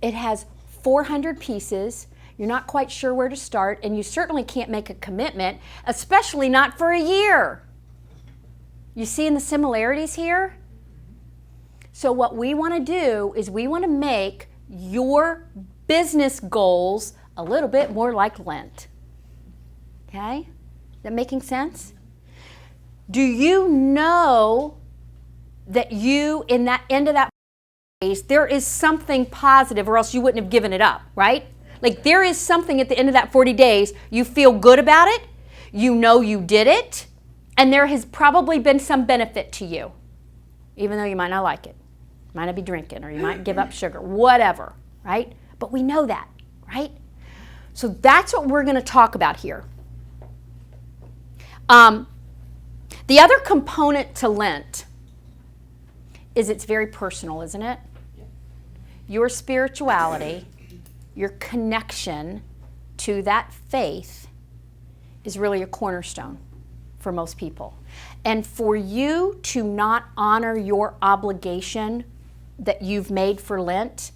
It has 400 pieces. You're not quite sure where to start, and you certainly can't make a commitment, especially not for a year. You seeing the similarities here? So what we want to do is we want to make your business goals a little bit more like Lent. Okay? Is that making sense? Do you know that you, in that end of that phase, there is something positive, or else you wouldn't have given it up, right? Like, there is something at the end of that 40 days, you feel good about it, you know you did it, and there has probably been some benefit to you, even though you might not like it. You might not be drinking, or you might give up sugar, whatever, right? But we know that, right? So that's what we're going to talk about here. The other component to Lent is it's very personal, isn't it? Your spirituality, your connection to that faith is really a cornerstone for most people. And for you to not honor your obligation that you've made for Lent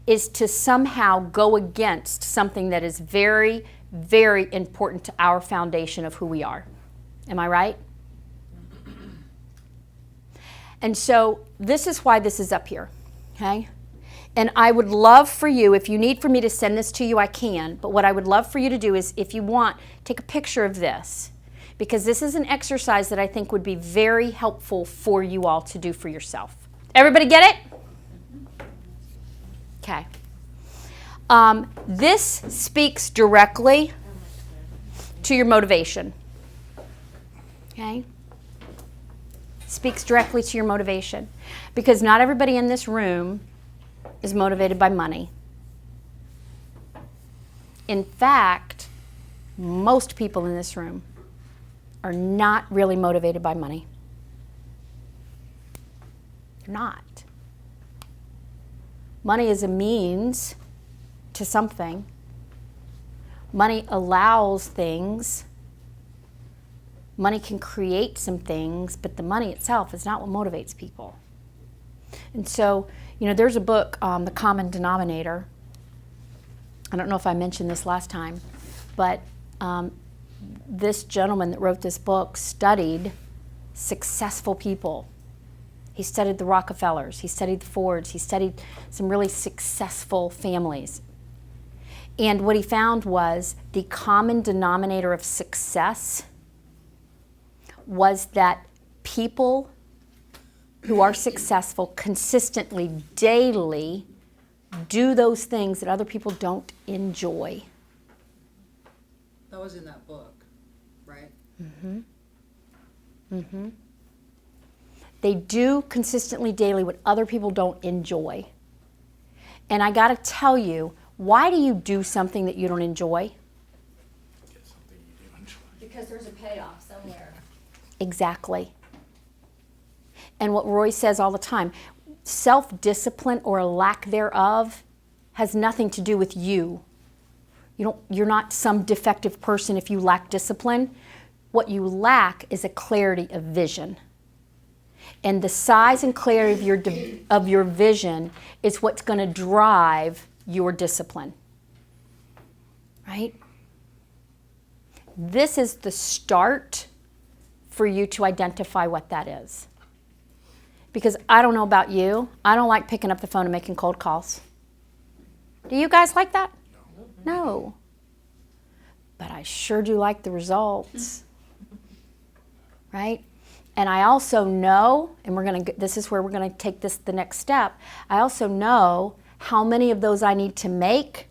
is to somehow go against something that is very, very important to our foundation of who we are. Am I right? And so this is why this is up here, okay? And I would love for you, if you need for me to send this to you, I can, but what I would love for you to do is, if you want, take a picture of this, because this is an exercise that I think would be very helpful for you all to do for yourself. Everybody get it? Okay. This speaks directly to your motivation. Okay? Speaks directly to your motivation. Because not everybody in this room is motivated by money. In fact, most people in this room are not really motivated by money. They're not. Money is a means to something. Money allows things. Money can create some things, but the money itself is not what motivates people. And so, there's a book, The Common Denominator. I don't know if I mentioned this last time, but this gentleman that wrote this book studied successful people. He studied the Rockefellers, he studied the Fords, he studied some really successful families. And what he found was the common denominator of success was that people who are successful consistently, daily, do those things that other people don't enjoy. That was in that book, right? Mm-hmm. Mm-hmm. They do consistently, daily, what other people don't enjoy. And I gotta tell you, why do you do something that you don't enjoy? Get something you do enjoy. because there's a payoff somewhere. Exactly. And what Roy says all the time, self-discipline or a lack thereof has nothing to do with you. You're not some defective person if you lack discipline. What you lack is a clarity of vision. And the size and clarity of your vision is what's going to drive your discipline. Right? This is the start for you to identify what that is. Because I don't know about you, I don't like picking up the phone and making cold calls. Do you guys like that? No. But I sure do like the results. Right? And I also know, and this is where we're going to take this the next step, I also know how many of those I need to make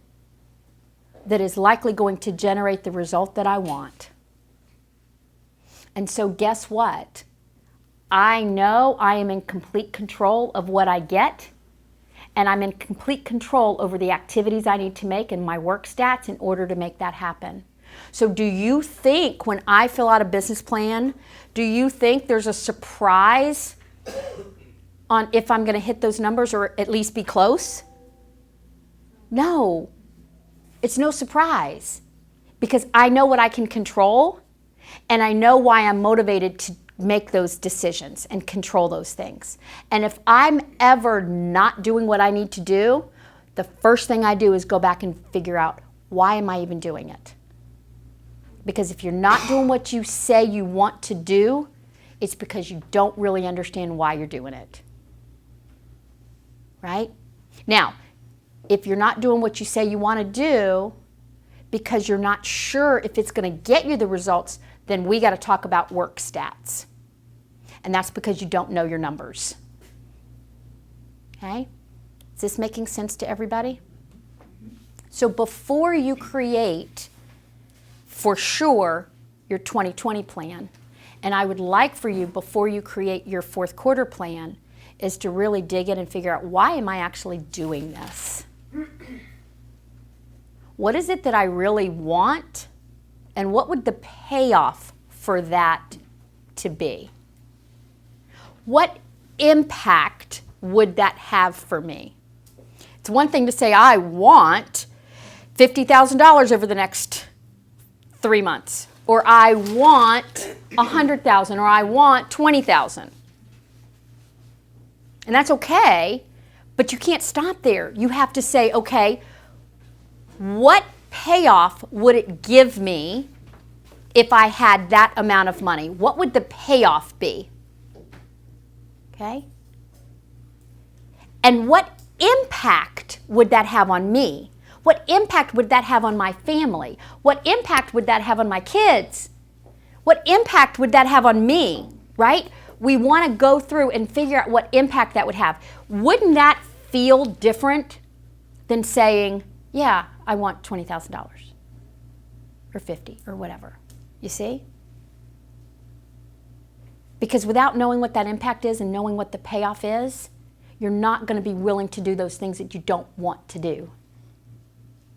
that is likely going to generate the result that I want. And so guess what? I know I am in complete control of what I get, and I'm in complete control over the activities I need to make and my work stats in order to make that happen. So do you think when I fill out a business plan, do you think there's a surprise on if I'm going to hit those numbers or at least be close? No. It's no surprise because I know what I can control and I know why I'm motivated to make those decisions and control those things. And if I'm ever not doing what I need to do, the first thing I do is go back and figure out, why am I even doing it? Because if you're not doing what you say you want to do, it's because you don't really understand why you're doing it. Right? Now, if you're not doing what you say you want to do because you're not sure if it's going to get you the results, then we got to talk about work stats. And that's because you don't know your numbers. Okay? Is this making sense to everybody? So before you create, for sure, your 2020 plan, and I would like for you, before you create your fourth quarter plan, is to really dig in and figure out, why am I actually doing this? What is it that I really want? And what would the payoff for that to be? What impact would that have for me? It's one thing to say, I want $50,000 over the next 3 months, or I want $100,000, or I want $20,000. And that's okay, but you can't stop there. You have to say, okay, what payoff would it give me if I had that amount of money? What would the payoff be? Okay? And what impact would that have on me? What impact would that have on my family? What impact would that have on my kids? What impact would that have on me, right? We want to go through and figure out what impact that would have. Wouldn't that feel different than saying, yeah, I want $20,000 or 50 or whatever? You see? Because without knowing what that impact is and knowing what the payoff is, you're not going to be willing to do those things that you don't want to do.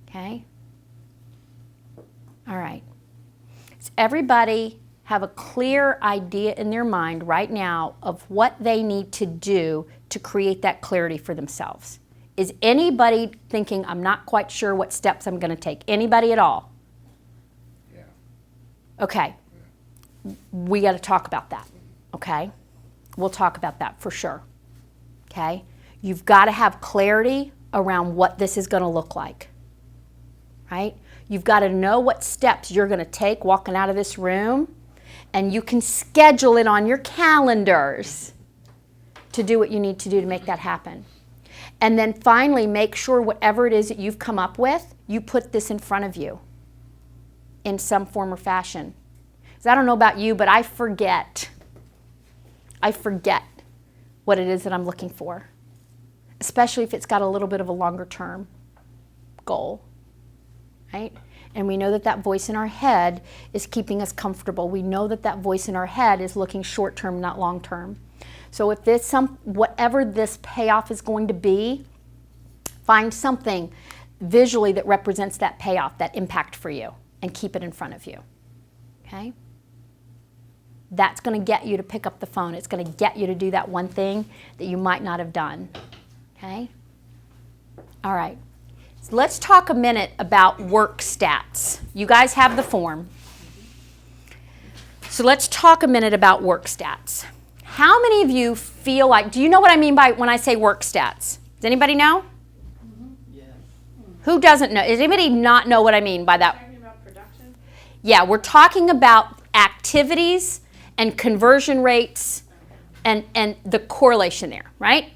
Okay? All right. Does everybody have a clear idea in their mind right now of what they need to do to create that clarity for themselves? Is anybody thinking, I'm not quite sure what steps I'm going to take? Anybody at all? Yeah. Okay. We got to talk about that. Okay? We'll talk about that for sure. Okay? You've got to have clarity around what this is going to look like. Right? You've got to know what steps you're going to take walking out of this room, and you can schedule it on your calendars to do what you need to do to make that happen. And then finally, make sure whatever it is that you've come up with, you put this in front of you in some form or fashion. Because I don't know about you, but I forget what it is that I'm looking for, especially if it's got a little bit of a longer term goal, right? And we know that that voice in our head is keeping us comfortable. We know that that voice in our head is looking short term, not long term. So if there's whatever this payoff is going to be, find something visually that represents that payoff, that impact for you, and keep it in front of you. Okay? That's going to get you to pick up the phone. It's going to get you to do that one thing that you might not have done. Okay? All right. So let's talk a minute about work stats. You guys have the form. So let's talk a minute about work stats. How many of you feel like, do you know what I mean by when I say work stats? Does anybody know? Yeah. Who doesn't know? Does anybody not know what I mean by that? Talking about production? Yeah, we're talking about activities and conversion rates and the correlation there, right?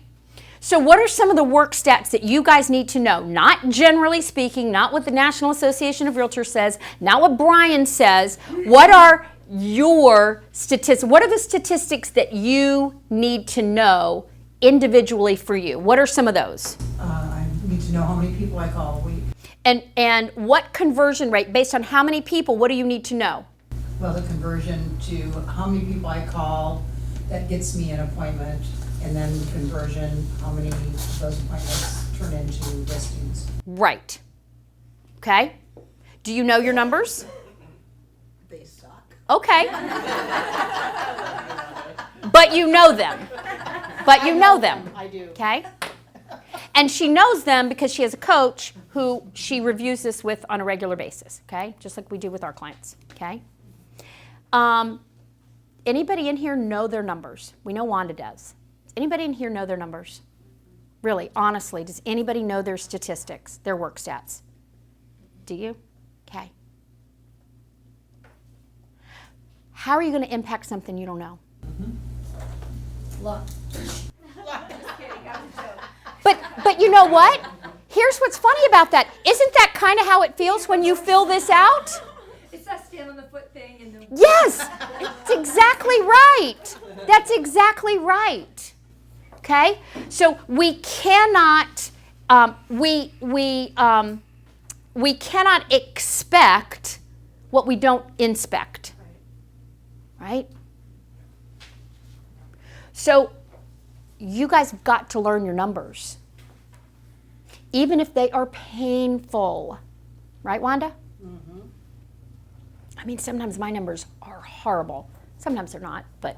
So what are some of the work stats that you guys need to know? Not generally speaking, not what the National Association of Realtors says, not what Brian says. What are your statistics? What are the statistics that you need to know individually for you? What are some of those? I need to know how many people I call a week. And what conversion rate, based on how many people, what do you need to know? Well, the conversion to how many people I call, that gets me an appointment, and then the conversion, how many of those appointments turn into listings. Right. Okay. Do you know your numbers? They suck. Okay. But you know them. But you know them. I do. Okay? And she knows them because she has a coach who she reviews this with on a regular basis. Okay? Just like we do with our clients. Okay? Anybody in here know their numbers? We know Wanda does. Does anybody in here know their numbers? Really, honestly, does anybody know their statistics, their work stats? Do you? Okay. How are you going to impact something you don't know? Luck. But you know what? Here's what's funny about that. Isn't that kind of how it feels when you fill this out? It's that stand on the foot thing and the Yes, it's exactly right. That's exactly right. Okay, so we cannot we cannot expect what we don't inspect, right? So you guys have got to learn your numbers, even if they are painful, right, Wanda? I mean, sometimes my numbers are horrible. Sometimes they're not, but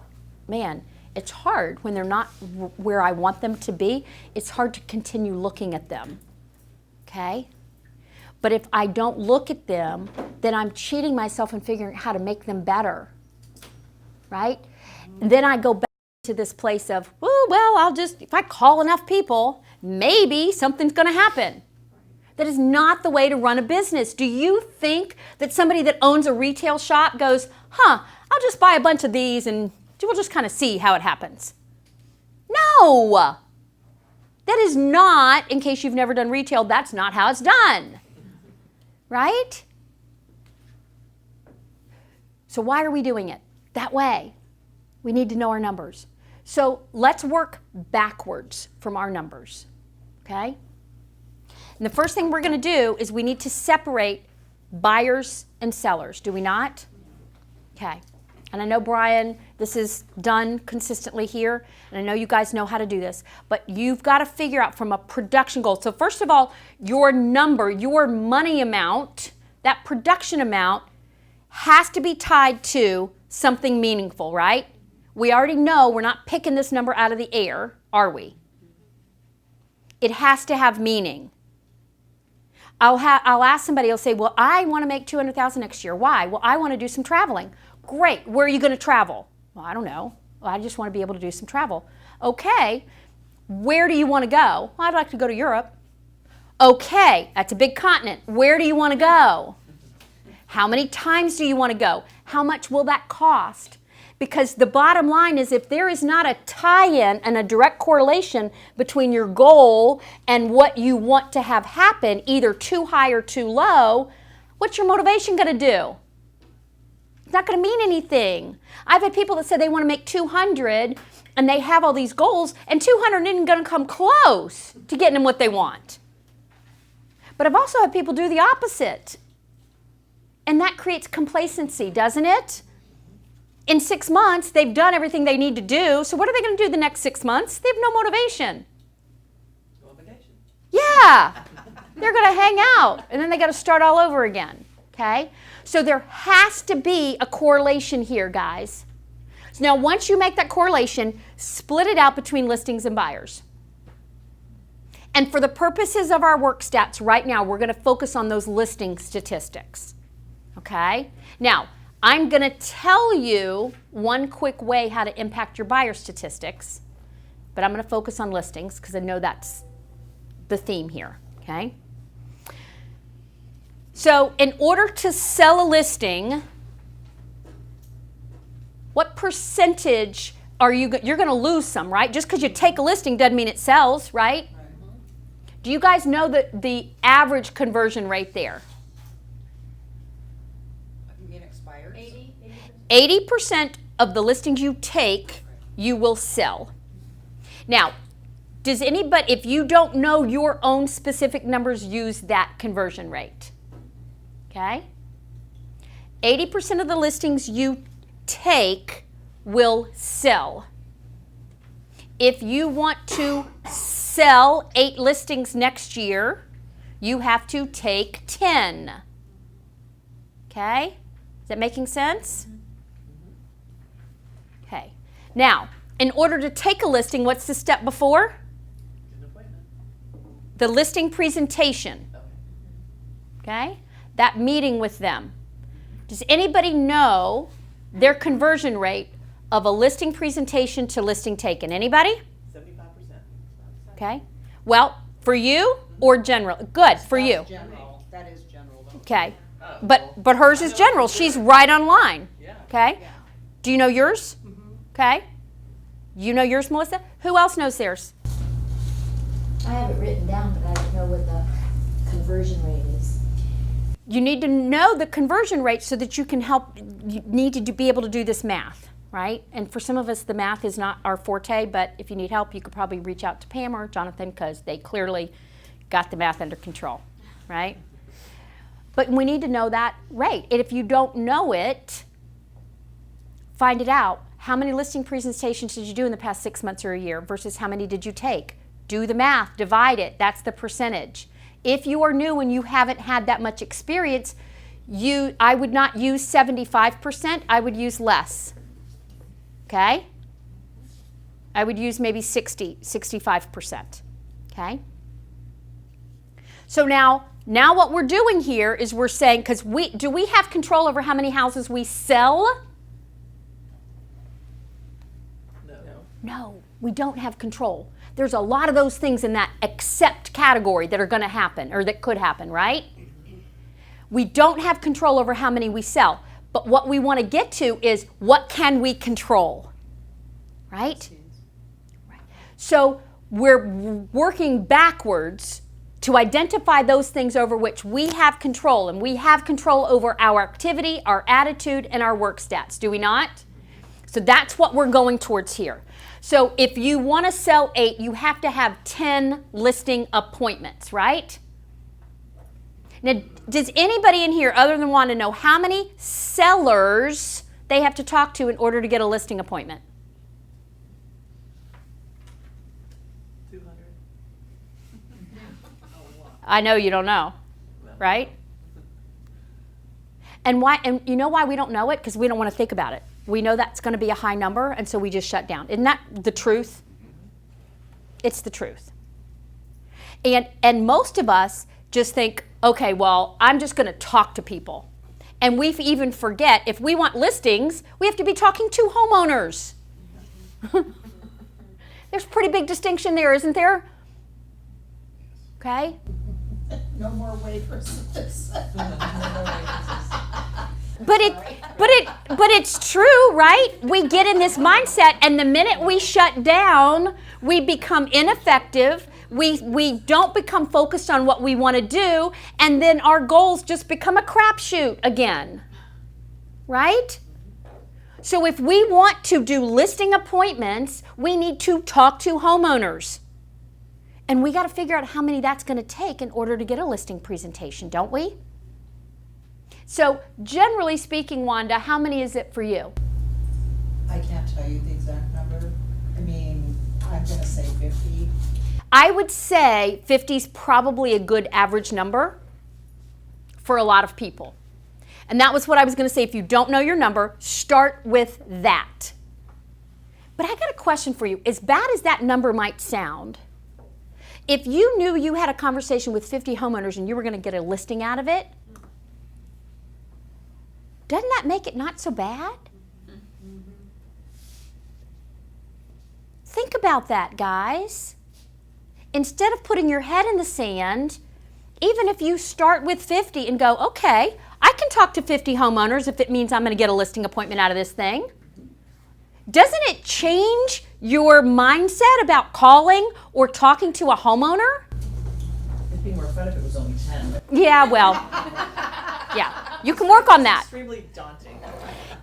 man, it's hard when they're not where I want them to be. It's hard to continue looking at them, okay? But if I don't look at them, then I'm cheating myself and figuring out how to make them better, right? And then I go back to this place of, oh, well, if I call enough people, maybe something's gonna happen. That is not the way to run a business. Do you think that somebody that owns a retail shop goes, I'll just buy a bunch of these and we'll just kind of see how it happens? No! That is not, in case you've never done retail, that's not how it's done. Right? So why are we doing it that way? We need to know our numbers. So let's work backwards from our numbers, okay? And the first thing we're going to do is we need to separate buyers and sellers, do we not? Okay. And I know, Brian, this is done consistently here, and I know you guys know how to do this, but you've got to figure out from a production goal. So first of all, your number, your money amount, that production amount has to be tied to something meaningful, right? We already know we're not picking this number out of the air, are we? It has to have meaning. I'll ask somebody, I'll say, well, I want to make $200,000 next year. Why? Well, I want to do some traveling. Great. Where are you going to travel? Well, I don't know. Well, I just want to be able to do some travel. Okay. Where do you want to go? Well, I'd like to go to Europe. Okay. That's a big continent. Where do you want to go? How many times do you want to go? How much will that cost? Because the bottom line is if there is not a tie-in and a direct correlation between your goal and what you want to have happen, either too high or too low, what's your motivation going to do? It's not going to mean anything. I've had people that said they want to make 200 and they have all these goals and 200 isn't going to come close to getting them what they want. But I've also had people do the opposite. And that creates complacency, doesn't it? In 6 months, they've done everything they need to do. So what are they going to do the next 6 months? They have no motivation. Go on vacation. Yeah. They're going to hang out. And then they got to start all over again. Okay? So there has to be a correlation here, guys. So now once you make that correlation, split it out between listings and buyers. And for the purposes of our work stats right now, we're going to focus on those listing statistics. Okay? Now, I'm going to tell you one quick way how to impact your buyer statistics, but I'm going to focus on listings because I know that's the theme here. Okay? So, in order to sell a listing, what percentage are you're going to lose some, right? Just because you take a listing doesn't mean it sells, right? Do you guys know the average conversion rate there? You mean expires? 80% of the listings you take, you will sell. Now, does anybody, if you don't know your own specific numbers, use that conversion rate? Okay? 80% of the listings you take will sell. If you want to sell 8 listings next year, you have to take 10. Okay? Is that making sense? Okay. Now, in order to take a listing, what's the step before? An appointment. The listing presentation. Okay? That meeting with them. Does anybody know their conversion rate of a listing presentation to listing taken? Anybody? 75%. Okay. Well, for you or general? Good, for you. That's general. That is general though. Okay. But hers is general. She's right on line. Yeah. Okay. Do you know yours? Okay. You know yours, Melissa? Who else knows theirs? I have it written down, but I don't know what the conversion rate is. You need to know the conversion rate so that you can help. You need to be able to do this math, right? And for some of us, the math is not our forte, but if you need help, you could probably reach out to Pam or Jonathan because they clearly got the math under control, right? But we need to know that rate. And if you don't know it, find it out. How many listing presentations did you do in the past 6 months or a year versus how many did you take? Do the math, divide it. That's the percentage. If you are new and you haven't had that much experience, I would not use 75%, I would use less. Okay? I would use maybe 65%. Okay? So now what we're doing here is we're saying, because do we have control over how many houses we sell? No, we don't have control. There's a lot of those things in that accept category that are going to happen or that could happen, right? We don't have control over how many we sell. But what we want to get to is what can we control, right? So we're working backwards to identify those things over which we have control. And we have control over our activity, our attitude, and our work stats. Do we not? So that's what we're going towards here. So if you want to sell 8, you have to have 10 listing appointments, right? Now, does anybody in here other than want to know how many sellers they have to talk to in order to get a listing appointment? 200. I know you don't know, right? And why? And you know why we don't know it? Because we don't want to think about it. We know that's going to be a high number, and so we just shut down. Isn't that the truth? It's the truth. And most of us just think, okay, well, I'm just going to talk to people. And we even forget, if we want listings, we have to be talking to homeowners. There's a pretty big distinction there, isn't there? Okay? No more waivers. But it's true, right? We get in this mindset, and the minute we shut down, we become ineffective. We don't become focused on what we want to do, and then our goals just become a crapshoot again, right? So if we want to do listing appointments, we need to talk to homeowners. And we got to figure out how many that's going to take in order to get a listing presentation, don't we? So generally speaking, Wanda, how many is it for you? I can't tell you the exact number. I mean, I'm gonna say 50. I would say 50 is probably a good average number for a lot of people. And that was what I was going to say. If you don't know your number, start with that. But I got a question for you. As bad as that number might sound, if you knew you had a conversation with 50 homeowners and you were going to get a listing out of it, doesn't that make it not so bad? Think about that, guys. Instead of putting your head in the sand, even if you start with 50 and go, okay, I can talk to 50 homeowners if it means I'm going to get a listing appointment out of this thing. Doesn't it change your mindset about calling or talking to a homeowner? It'd be more fun if it was only 10. Yeah, well, yeah, you can work on that. Extremely daunting.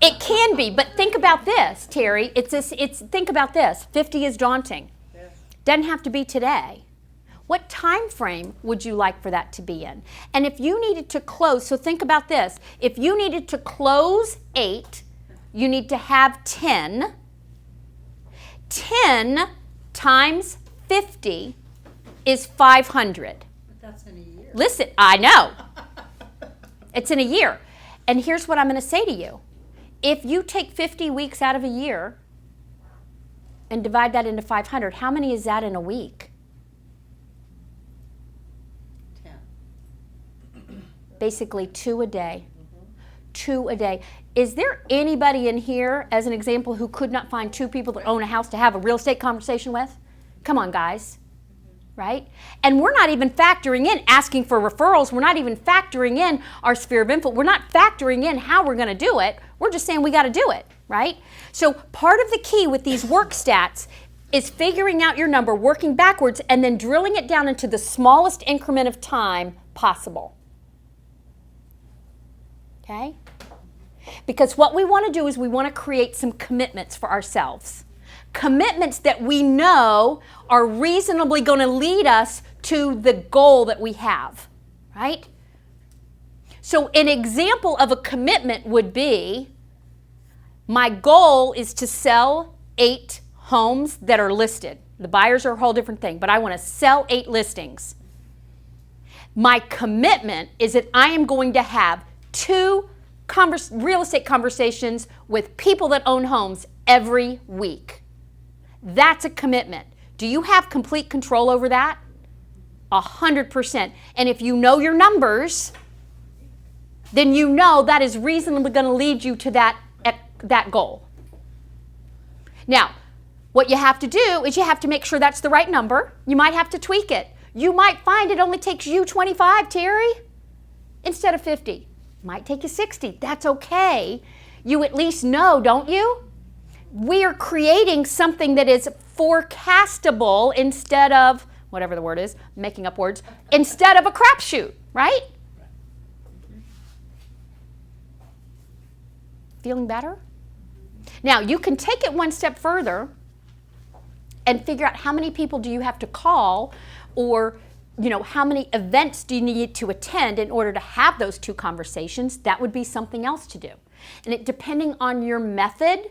It can be, but think about this, Terry. Think about this. 50 is daunting. Yeah. Doesn't have to be today. What time frame would you like for that to be in? And if you needed to close, so think about this. If you needed to close 8, you need to have 10. 10 times 50 is 500. But that's in a year. Listen, I know. It's in a year. And here's what I'm going to say to you. If you take 50 weeks out of a year and divide that into 500, how many is that in a week? 10. Basically 2 a day. 2 a day. Is there anybody in here, as an example, who could not find 2 people that own a house to have a real estate conversation with? Come on, guys. Right? And we're not even factoring in asking for referrals. We're not even factoring in our sphere of influence. We're not factoring in how we're going to do it. We're just saying we got to do it, right? So part of the key with these work stats is figuring out your number, working backwards, and then drilling it down into the smallest increment of time possible. Okay? Because what we want to do is we want to create some commitments for ourselves. Commitments that we know are reasonably going to lead us to the goal that we have, right? So an example of a commitment would be, my goal is to sell 8 homes that are listed. The buyers are a whole different thing, but I want to sell 8 listings. My commitment is that I am going to have 2 real estate conversations with people that own homes every week. That's a commitment. Do you have complete control over that? 100%. And if you know your numbers, then you know that is reasonably going to lead you to that goal. Now, what you have to do is you have to make sure that's the right number. You might have to tweak it. You might find it only takes you 25, Terry, instead of 50. Might take you 60. That's okay. You at least know, don't you? We are creating something that is forecastable instead of, whatever the word is, making up words, instead of a crapshoot, right? Feeling better? Now, you can take it one step further and figure out how many people do you have to call, or how many events do you need to attend in order to have those 2 conversations. That would be something else to do. And depending on your method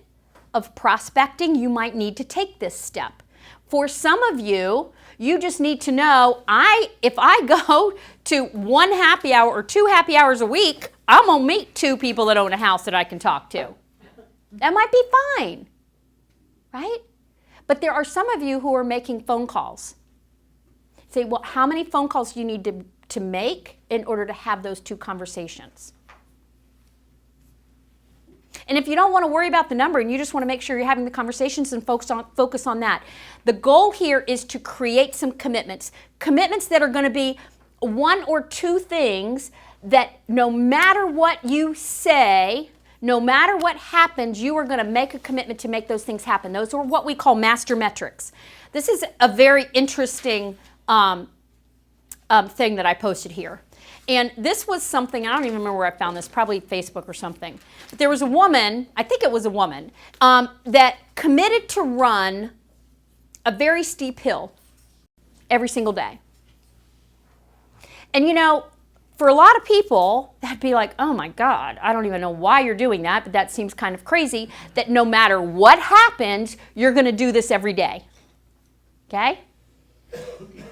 of prospecting, you might need to take this step. For some of you, you just need to know, if I go to 1 happy hour or 2 happy hours a week, I'm going to meet 2 people that own a house that I can talk to. That might be fine, right? But there are some of you who are making phone calls. Say, well, how many phone calls do you need to make in order to have those 2 conversations? And if you don't want to worry about the number and you just want to make sure you're having the conversations, and focus on that. The goal here is to create some commitments. Commitments that are going to be 1 or 2 things that no matter what you say, no matter what happens, you are going to make a commitment to make those things happen. Those are what we call master metrics. This is a very interesting thing that I posted here. And this was something, I don't even remember where I found this, probably Facebook or something. But there was a woman, I think it was a woman, that committed to run a very steep hill every single day. And for a lot of people, that'd be like, oh my God, I don't even know why you're doing that, but that seems kind of crazy, that no matter what happens, you're going to do this every day. Okay?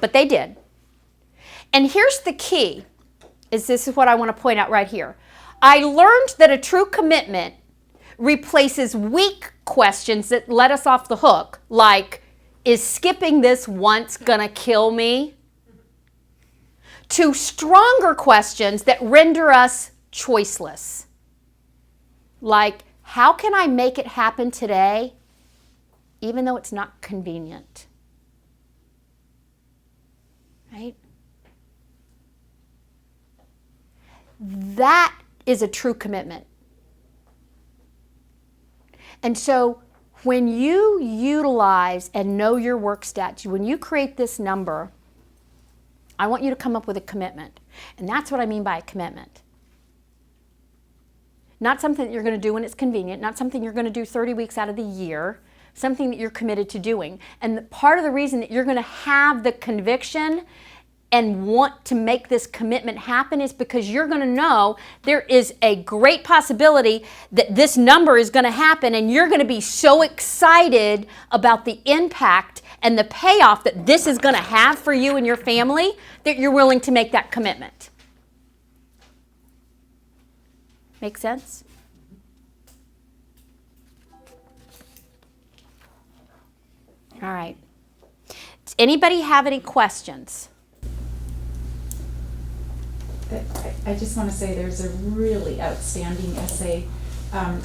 But they did. And here's the key. This is what I want to point out right here. I learned that a true commitment replaces weak questions that let us off the hook, like, is skipping this once gonna kill me? To stronger questions that render us choiceless. Like, how can I make it happen today, even though it's not convenient? Right? That is a true commitment. And so when you utilize and know your work stats, when you create this number, I want you to come up with a commitment. And that's what I mean by a commitment. Not something that you're going to do when it's convenient, not something you're going to do 30 weeks out of the year, something that you're committed to doing. And part of the reason that you're going to have the conviction and want to make this commitment happen is because you're going to know there is a great possibility that this number is going to happen, and you're going to be so excited about the impact and the payoff that this is going to have for you and your family that you're willing to make that commitment. Make sense? All right. Does anybody have any questions? I just want to say there's a really outstanding essay.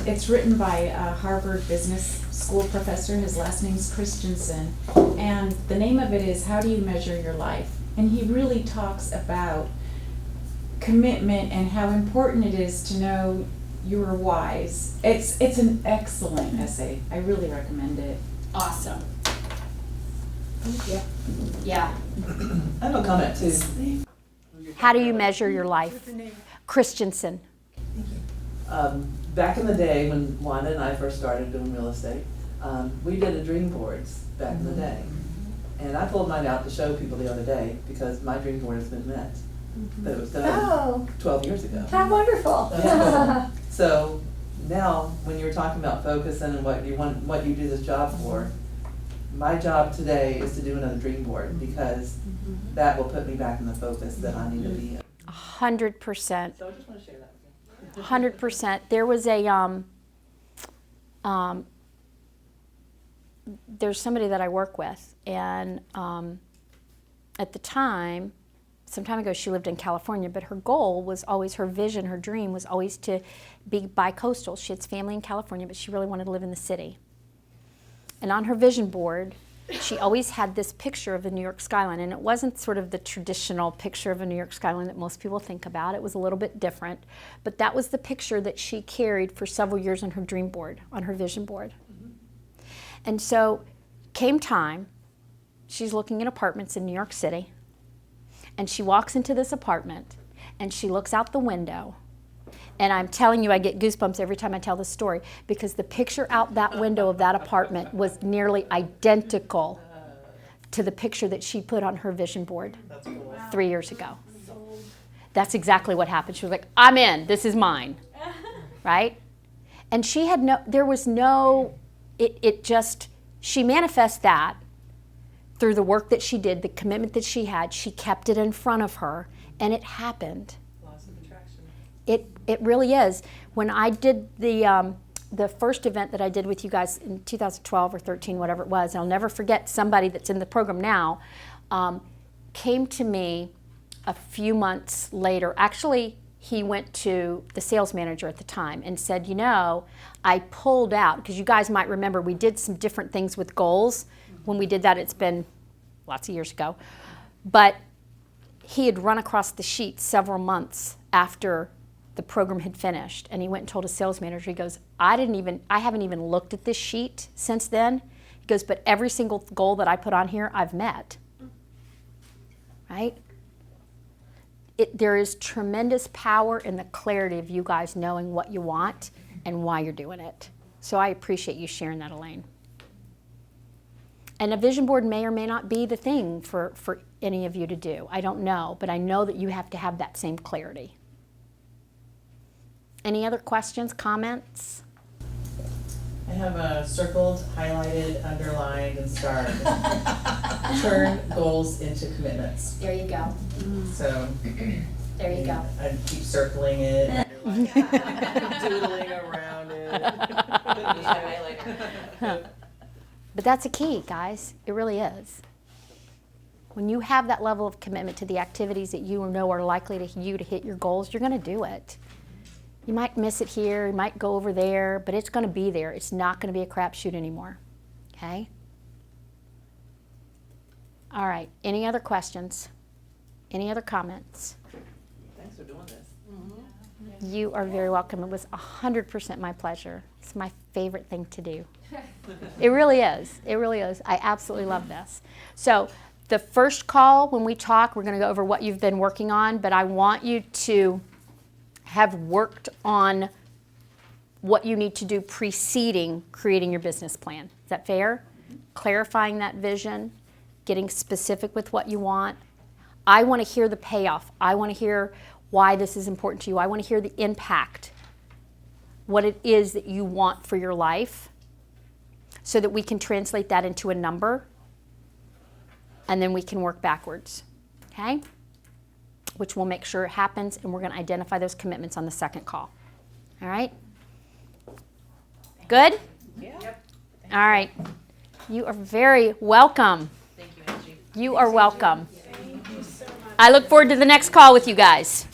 It's written by a Harvard Business School professor. His last name's Christensen. And the name of it is How Do You Measure Your Life? And he really talks about commitment and how important it is to know your whys. It's an excellent essay. I really recommend it. Awesome. Thank you. Yeah. I have a comment too. How do you measure your life? Christensen. Back in the day when Wanda and I first started doing real estate, we did a dream boards back in the day. And I pulled mine out to show people the other day because my dream board has been met. But it was done 12 years ago. How wonderful. So now when you were talking about focusing and what you do this job for, my job today is to do another dream board because that will put me back in the focus that I need to be in. 100%. So I just want to share that with you. 100%. There was a, there's somebody that I work with, and at the time, some time ago, she lived in California, but her goal was always, her vision, her dream was always to be bi-coastal. She has family in California, but she really wanted to live in the city. And on her vision board, she always had this picture of the New York skyline, and it wasn't sort of the traditional picture of a New York skyline that most people think about. It was a little bit different, but that was the picture that she carried for several years on her dream board, on her vision board. And so came time, she's looking at apartments in New York City, and she walks into this apartment, and she looks out the window. And I'm telling you, I get goosebumps every time I tell this story because the picture out that window of that apartment was nearly identical to the picture that she put on her vision board 3 years ago. That's exactly what happened. She was like, I'm in, this is mine, right? And she had she manifests that through the work that she did, the commitment that she had. She kept it in front of her, and it happened. It really is. When I did the first event that I did with you guys in 2012 or 13, whatever it was, and I'll never forget, somebody that's in the program now came to me a few months later. Actually, he went to the sales manager at the time and said, you know, I pulled out, because you guys might remember we did some different things with goals. When we did that, it's been lots of years ago. But he had run across the sheet several months after the program had finished, and he went and told his sales manager, he goes, I haven't even looked at this sheet since then. He goes, but every single goal that I put on here, I've met. Right? There is tremendous power in the clarity of you guys knowing what you want and why you're doing it. So I appreciate you sharing that, Elaine. And a vision board may or may not be the thing for any of you to do. I don't know, but I know that you have to have that same clarity. Any other questions, comments? I have a circled, highlighted, underlined, and starred. Turn goals into commitments. There you go. So there you go. I keep circling it, Doodling around it. But that's a key, guys. It really is. When you have that level of commitment to the activities that you know are likely to hit your goals, you're going to do it. You might miss it here, you might go over there, but it's going to be there. It's not going to be a crapshoot anymore. Okay? All right. Any other questions? Any other comments? Thanks for doing this. You are very welcome. It was 100% my pleasure. It's my favorite thing to do. It really is. It really is. I absolutely love this. So the first call, when we talk, we're going to go over what you've been working on, but I want you to have worked on what you need to do preceding creating your business plan. Is that fair? Clarifying that vision, getting specific with what you want. I want to hear the payoff. I want to hear why this is important to you. I want to hear the impact, what it is that you want for your life, so that we can translate that into a number, and then we can work backwards, okay? Which we'll make sure it happens, and we're going to identify those commitments on the second call. All right? Good? Yep. All right. You are very welcome. Thank you, Angie. You are welcome. I look forward to the next call with you guys.